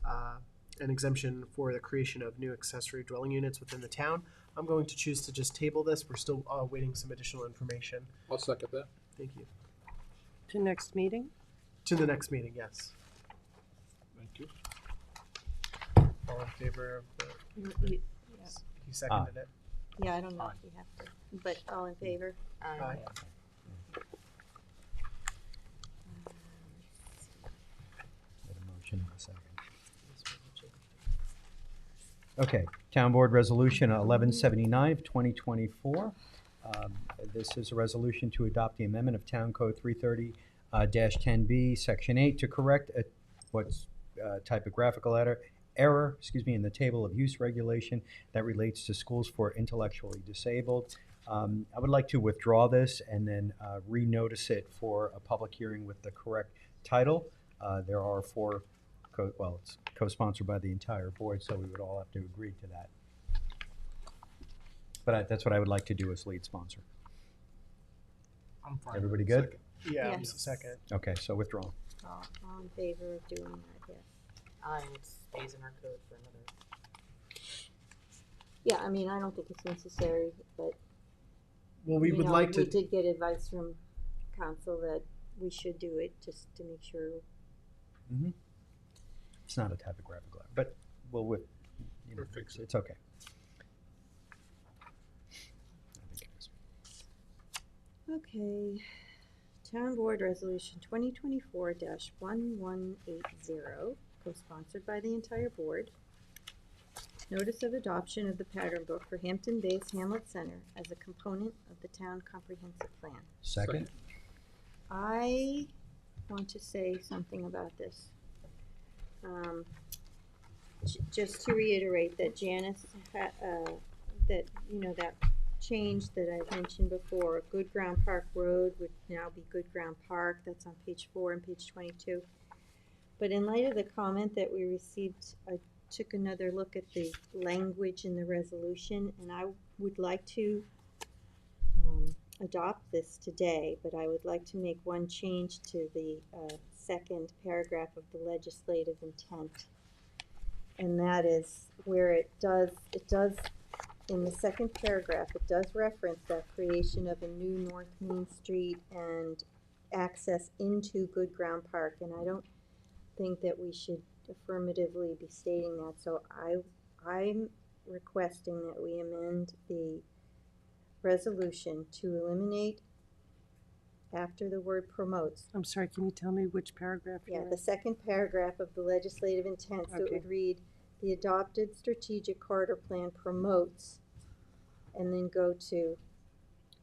an exemption for the creation of new accessory dwelling units within the town. I'm going to choose to just table this. We're still waiting some additional information. I'll second that. Thank you. To next meeting? To the next meeting, yes. Thank you. All in favor of the... Yeah. He seconded it. Yeah, I don't know if we have to, but all in favor? Aye. Get a motion in a second. Okay, Town Board Resolution 1179 of 2024. This is a resolution to adopt the amendment of Town Code 330-10B, Section 8, to correct what's typographical error, in the table of use regulation that relates to schools for intellectually disabled. I would like to withdraw this and then renotice it for a public hearing with the correct title. There are four, it's co-sponsored by the entire board, so we would all have to agree to that. But that's what I would like to do as lead sponsor. I'm fine. Everybody good? Yeah, Yes. second. Okay, so withdraw. All in favor of doing that, yes. Aye, and it stays in our code for another. Yeah, I mean, I don't think it's necessary, but. Well, we would know, like to... We did get advice from council that we should do it just to make sure. Mm-hmm. It's not a typographical error, but we'll fix it. It's okay. Okay, Town Board Resolution 2024-1180, co-sponsored by the entire board. Notice of adoption of the pattern book for Hampton Bays Hamlet Center as a component of the town comprehensive plan. Second. I want to say something about this. Just to reiterate that Janice, that change that I mentioned before, Good Ground Park Road would now be Good Ground Park. That's on page 4 and page 22. But in light of the comment that we received, I took another look at the language in the resolution, and I would like to adopt this today, but I would like to make one change to the second paragraph of the legislative intent. And that is where it does, in the second paragraph, it does reference that creation of a new North Main Street and access into Good Ground Park, and I don't think that we should affirmatively be stating that, so I'm requesting that we amend the resolution to eliminate after the word promotes. I'm sorry, can you tell me which paragraph? Yeah, the second paragraph of the legislative intent, so it would read, the adopted strategic corridor plan promotes, and then go to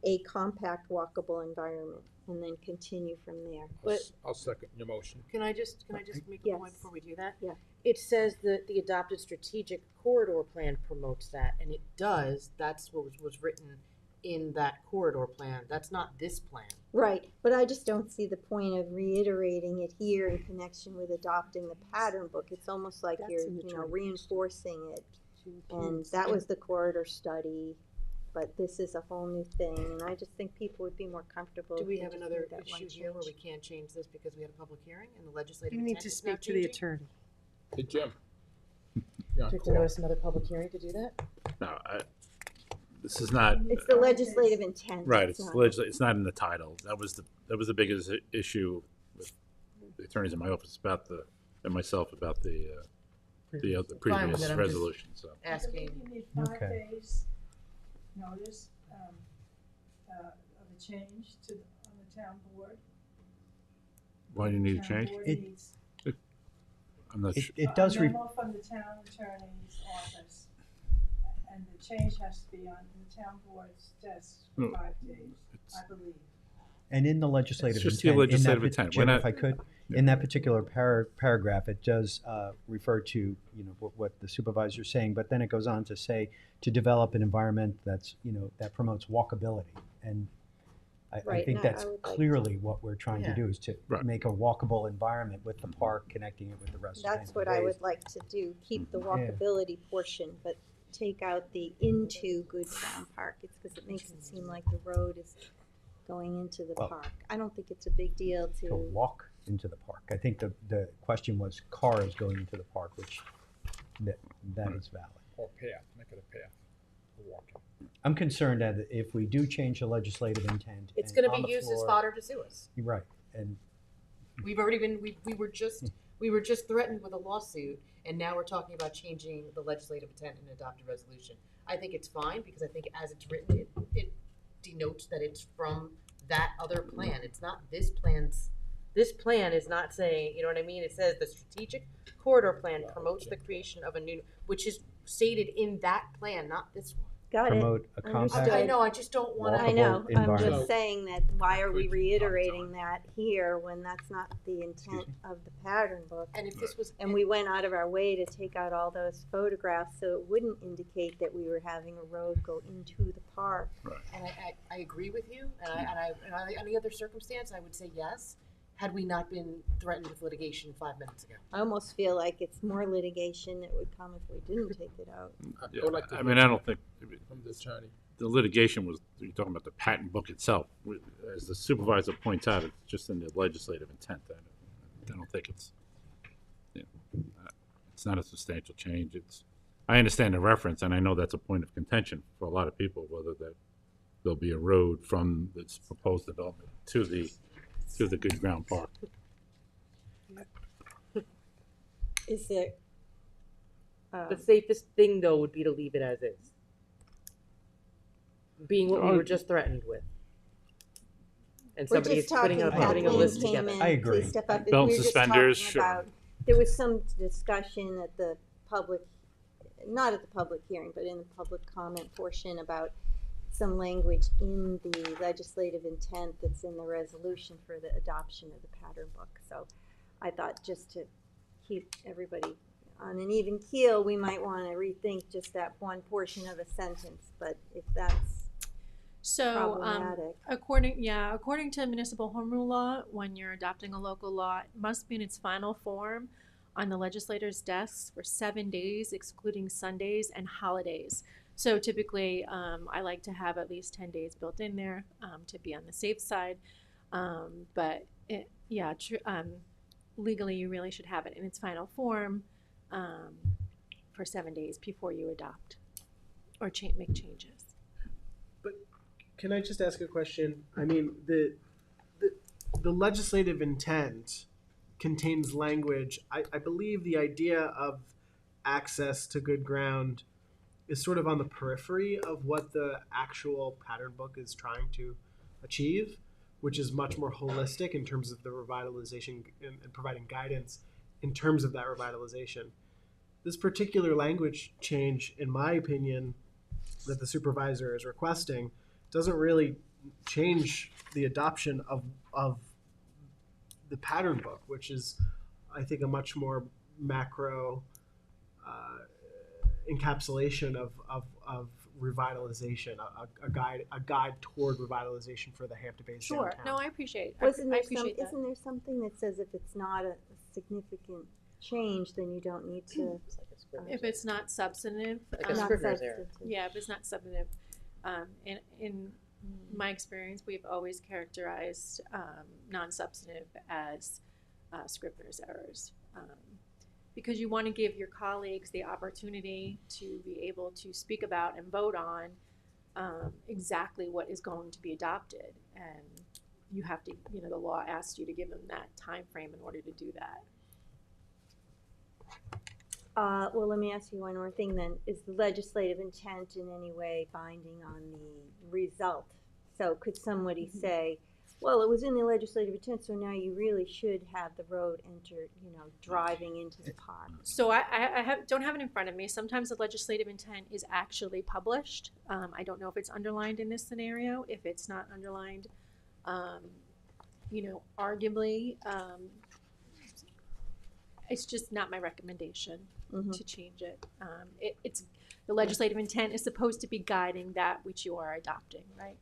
a compact walkable environment, and then continue from there. I'll second your motion. Can I just make a point before we do that? Yeah. It says that the adopted strategic corridor plan promotes that, and it does. That's what was written in that corridor plan. That's not this plan. Right, but I just don't see the point of reiterating it here in connection with adopting the pattern book. It's almost like you're reinforcing it. And that was the corridor study, but this is a whole new thing, and I just think people would be more comfortable. Do we if have they just another made that one issue here where we change. can't change this because we had a public hearing and the legislative You need intent to is now speak to the changing? attorney. Hey, Jim. Do we have to notice another public hearing to do that? No, this is not. It's the legislative intent. Right, it's not- it's not in the title. That was the biggest issue with the attorneys in my office and myself about the other Fine with previous it, I'm just resolution, so. Asking. You need 5 Okay. days notice of a change on the town board. Why do you need a Town change? board It- needs I'm not sure. It does a memo from the town attorney's office, and the change has to be on the town board's desk for No, 5 days, I believe. And in the legislative It's just intent, the legislative in that, intent. We're Jim, not- if I could, in that particular paragraph, it does refer to what the supervisor is saying, but then it goes on to say to develop an environment that's that promotes walkability, and I Right, think and I that's would like clearly what we're trying Yeah. to do is to Right. make a walkable environment with the park, connecting it with the rest of That's Hampton what I Bays. would like to do, keep the Yeah. walkability portion, but take out the into Good Ground Park. It's because it makes it seem like the road is going into the Well- park. I don't think it's a big deal To to, walk into the park. I think the question was cars going into the park, which that is valid. Or path, make it a path for walking. I'm concerned that if we do change the legislative intent, It's and going to on be the used as floor- fodder to sue us. You're right, and We've already been, we were just threatened with a lawsuit, and now we're talking about changing the legislative intent and adopt a resolution. I think it's fine, because I think as it's written, it denotes that it's from that other plan. It's not this plan is not saying, you know what I mean? It says the strategic corridor plan promotes the creation of a new, which is stated in that plan, not this one. got it. promote a compact. I know, I just don't want to. I know, walkable I'm environment. just saying that, why are we reiterating that here when that's not the intent of the pattern book? And if this was, And we went out of our way to take out all those photographs so it wouldn't indicate that we were having a road go into the park. and I agree with you, and any other circumstance, I would say yes, had we not been threatened with litigation 5 minutes ago. I almost feel like it's more litigation that would come if we didn't take it out. Yeah, would like to I hear mean, I don't think From the attorney. the litigation was, you're talking about the patent book itself. As the supervisor points out, it's just in the legislative intent. I don't think it's not a substantial change. I understand the reference, and I know that's a point of contention for a lot of people, whether that there'll be a road from this proposed development to the Good Ground Park. Is there? The safest thing, though, would be to leave it as is. Being what we were just threatened with. And We're somebody is just talking, putting a Kathleen list came together. in, I agree. please step up. Belt We and were just suspenders, talking sure. about- There was some discussion at the public not at the public hearing, but in the public comment portion about some language in the legislative intent that's in the resolution for the adoption of the pattern book. So I thought just to keep everybody on an even keel, we might want to rethink just that one portion of a sentence, but if that's So, problematic. according to municipal home rule law, when you're adopting a local law, it must be in its final form on the legislators' desks for 7 days, excluding Sundays and holidays. So typically, I like to have at least 10 days built in there to be on the safe side. But legally, you really should have it in its final form for 7 days before you adopt or make changes. But can I just ask a question? I mean, the legislative intent contains language. I believe the idea of access to good ground is sort of on the periphery of what the actual pattern book is trying to achieve, which is much more holistic in terms of the revitalization and providing guidance in terms of that revitalization. This particular language change, in my opinion, that the supervisor is requesting doesn't really change the adoption of the pattern book, which is, I think, a much more macro encapsulation of revitalization, a guide toward revitalization for the Hampton Bays Sure. downtown. No, I appreciate. Isn't I appreciate that. Isn't there something that says if it's not a significant change, then you don't need to? If it's not substantive, Like a Scrivener's error. Yeah, if it's not substantive. In my experience, we've always characterized non-substantive as Scrivener's errors. Because you want to give your colleagues the opportunity to be able to speak about and vote on exactly what is going to be adopted. And you have to, the law asks you to give them that time frame in order to do that. Well, let me ask you one more thing then. Is the legislative intent in any way binding on the result? So could somebody say, well, it was in the legislative intent, so now you really should have the road entered, driving into the park? So I don't have it in front of me. Sometimes the legislative intent is actually published. I don't know if it's underlined in this scenario. If it's not underlined, arguably, it's just not my recommendation to change it. It's the legislative intent is supposed to be guiding that which you are adopting, right?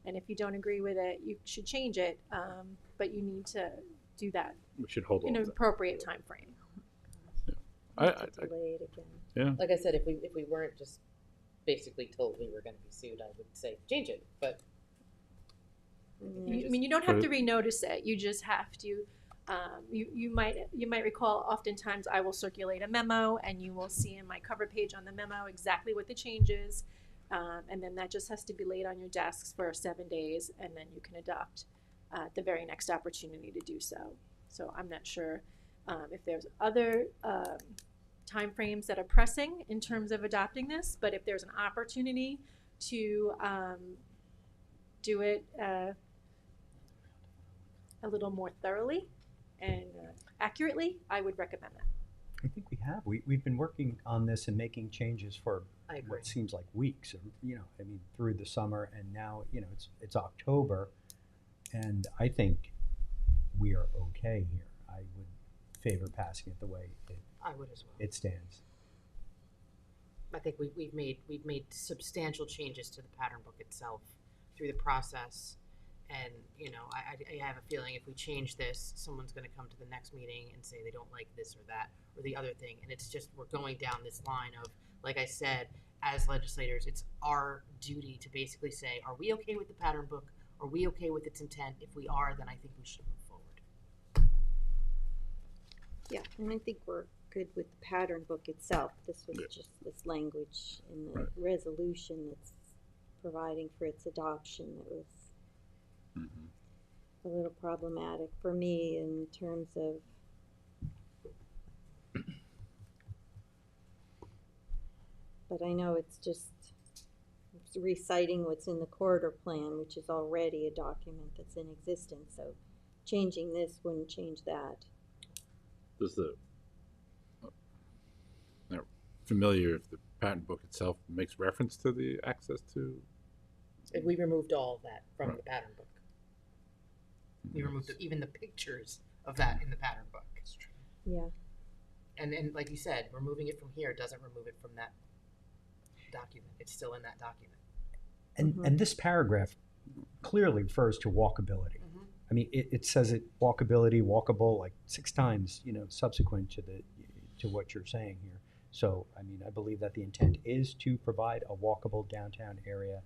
And if you don't agree with it, you should change it, but you need to do that We should hold in on an to appropriate time frame. Delay it again. Yeah. Like I said, if we weren't just basically told we were going to be sued, I would say change it. But you don't have to renotice it. You just have to. You might recall. Oftentimes, I will circulate a memo, and you will see in my cover page on the memo exactly what the change is, and then that just has to be laid on your desks for 7 days, and then you can adopt the very next opportunity to do so. So I'm not sure if there's other time frames that are pressing in terms of adopting this, but if there's an opportunity to do it a little more thoroughly and accurately, I would recommend that. I think we have. We've been working on this and making changes for what seems like weeks, through the summer, and now, it's October, and I think we are okay here. I would favor passing it the way I would as well. it stands. I think we've made substantial changes to the pattern book itself through the process. And, I have a feeling if we change this, someone's going to come to the next meeting and say they don't like this or that or the other thing. And it's just, we're going down this line of, like I said, as legislators, it's our duty to basically say, are we okay with the pattern book? Are we okay with its intent? If we are, then I think we should move forward. Yeah, and I think we're good with the pattern book itself. This was just this language in the resolution that's providing for its adoption that was a little problematic for me in terms of but I know it's reciting what's in the corridor plan, which is already a document that's in existence, so changing this wouldn't change that. Does the familiar if the patent book itself makes reference to the access to. If we removed all of that from Right. the pattern book. We removed even the pictures of that in the pattern book. Yeah. And like you said, removing it from here doesn't remove it from that document. It's still in that document. And this paragraph clearly refers to walkability. I mean, it says it walkability, walkable, like 6 times, subsequent to what you're saying here. So, I mean, I believe that the intent is to provide a walkable downtown area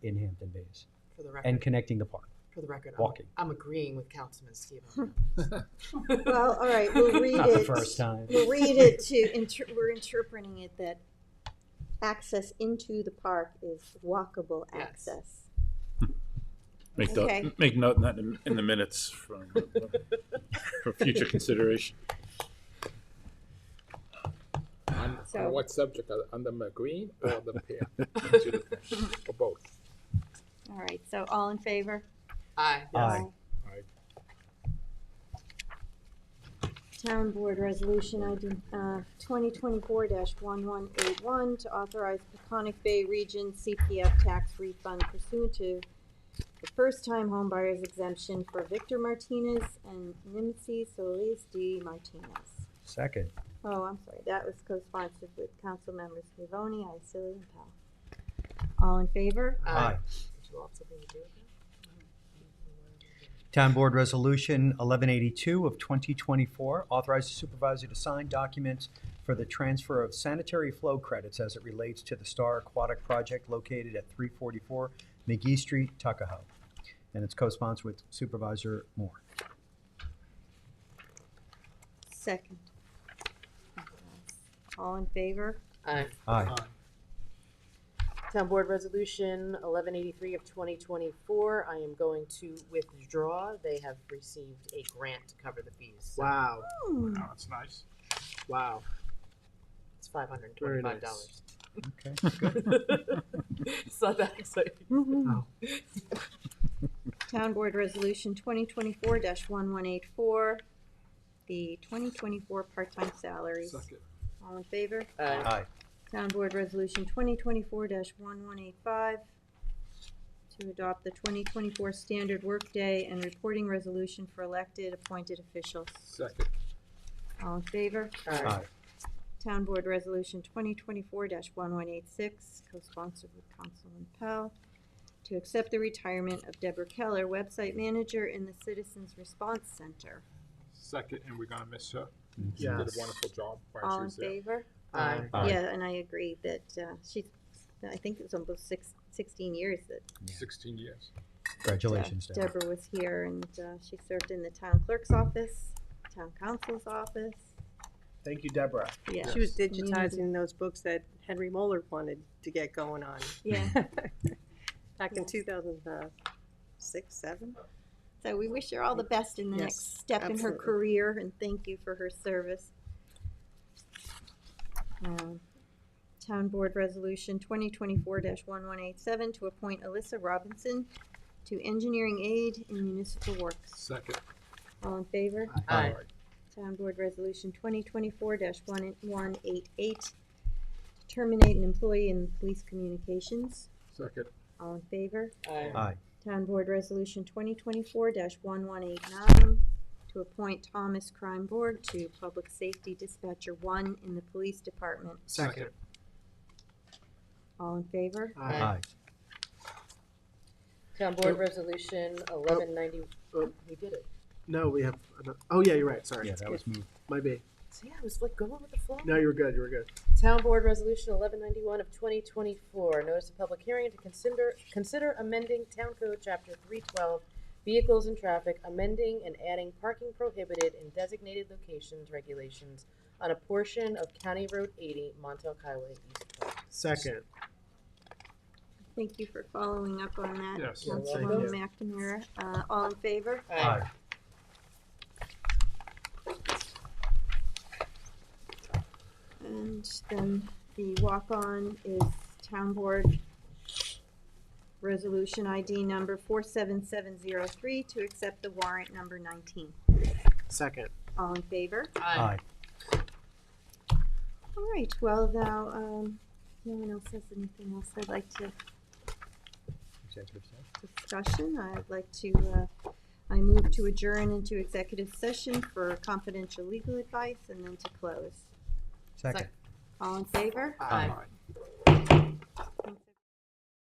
in Hampton Bays. For the record. And connecting the park. For the record, Walking. I'm agreeing with Councilman Stephen. Well, all right, we'll read Not it. the first time. We'll read it we're interpreting it that access into the park is walkable access. Okay. Make note of that in the minutes for future consideration. On what subject? On the green or the pair? Or both? All right, so all in favor? Aye. Aye. Town Board Resolution ID 2024-1181 to authorize Peconic Bay Region CPF tax refund pursuant to the first-time homebuyers exemption for Victor Martinez and Nimsi Solis D. Martinez. Second. Oh, I'm sorry, that was co-sponsored with Council Members Scavone, Isilli, and Powell. All in favor? Aye. Did you all have something to do with that? Town Board Resolution 1182 of 2024 authorizes the supervisor to sign documents for the transfer of sanitary flow credits as it relates to the Star Aquatic Project located at 344 McGee Street, Tuckahoe. And it's co-sponsored with Supervisor Moore. Second. All in favor? Aye. Aye. Town Board Resolution 1183 of 2024, I am going to withdraw. They have received a grant to cover the fees. So Wow. Oh, that's nice. Wow. It's $525. Very nice. Okay. It's not that exciting. Oh. Town Board Resolution 2024-1184, the 2024 part-time salaries. Second. All in favor? Aye. Town Board Resolution 2024-1185 to adopt the 2024 standard workday and reporting resolution for elected appointed officials. Second. All in favor? Aye. Town Board Resolution 2024-1186, co-sponsored with Councilman Powell, to accept the retirement of Deborah Keller, website manager in the Citizens Response Center. Second, and we're gonna miss her. She Yes. did a wonderful job while All she in was there. favor? Aye. Aye. Yeah, and I agree that she's, I think it was almost 16 years that 16 years. Congratulations, Deborah. Deborah was here, and she served in the town clerk's office, town council's office. Thank you, Deborah. Yeah. She was digitizing those books that Henry Moeller wanted to get going on. Yeah. Back in 2006, 7. So we wish her all the best in the Yes, next step in her absolutely. career, and thank you for her service. Town Board Resolution 2024-1187 to appoint Alyssa Robinson to engineering aid in municipal works. Second. All in favor? Aye. Town Board Resolution 2024-1188 to terminate an employee in police communications. Second. All in favor? Aye. Aye. Town Board Resolution 2024-1189 to appoint Thomas Crime Board to Public Safety Dispatcher 1 in the Police Department. Second. All in favor? Aye. Town Board Resolution 1190, we did it. No, we have. Oh yeah, you're right. Sorry. Yeah, that was moved. My B. See, I was like going with the flow. No, you were good. You were good. Town Board Resolution 1191 of 2024, notice of public hearing to consider amending Town Code Chapter 312, Vehicles and Traffic, amending and adding parking prohibited in designated locations regulations on a portion of County Road 80, Montauk Highway, East Point. Second. Thank you for following up on that, Yes. Councilwoman McNamara. All in favor? Aye. And then the walk-on is Town Board Resolution ID number 47703 to accept the warrant number 19. Second. All in favor? Aye. All right, well, now, no one else has anything else I'd like to Executive session. discussion. I'd like to, I move to adjourn into executive session for confidential legal advice and then to close. Second. All in favor? Aye. Okay.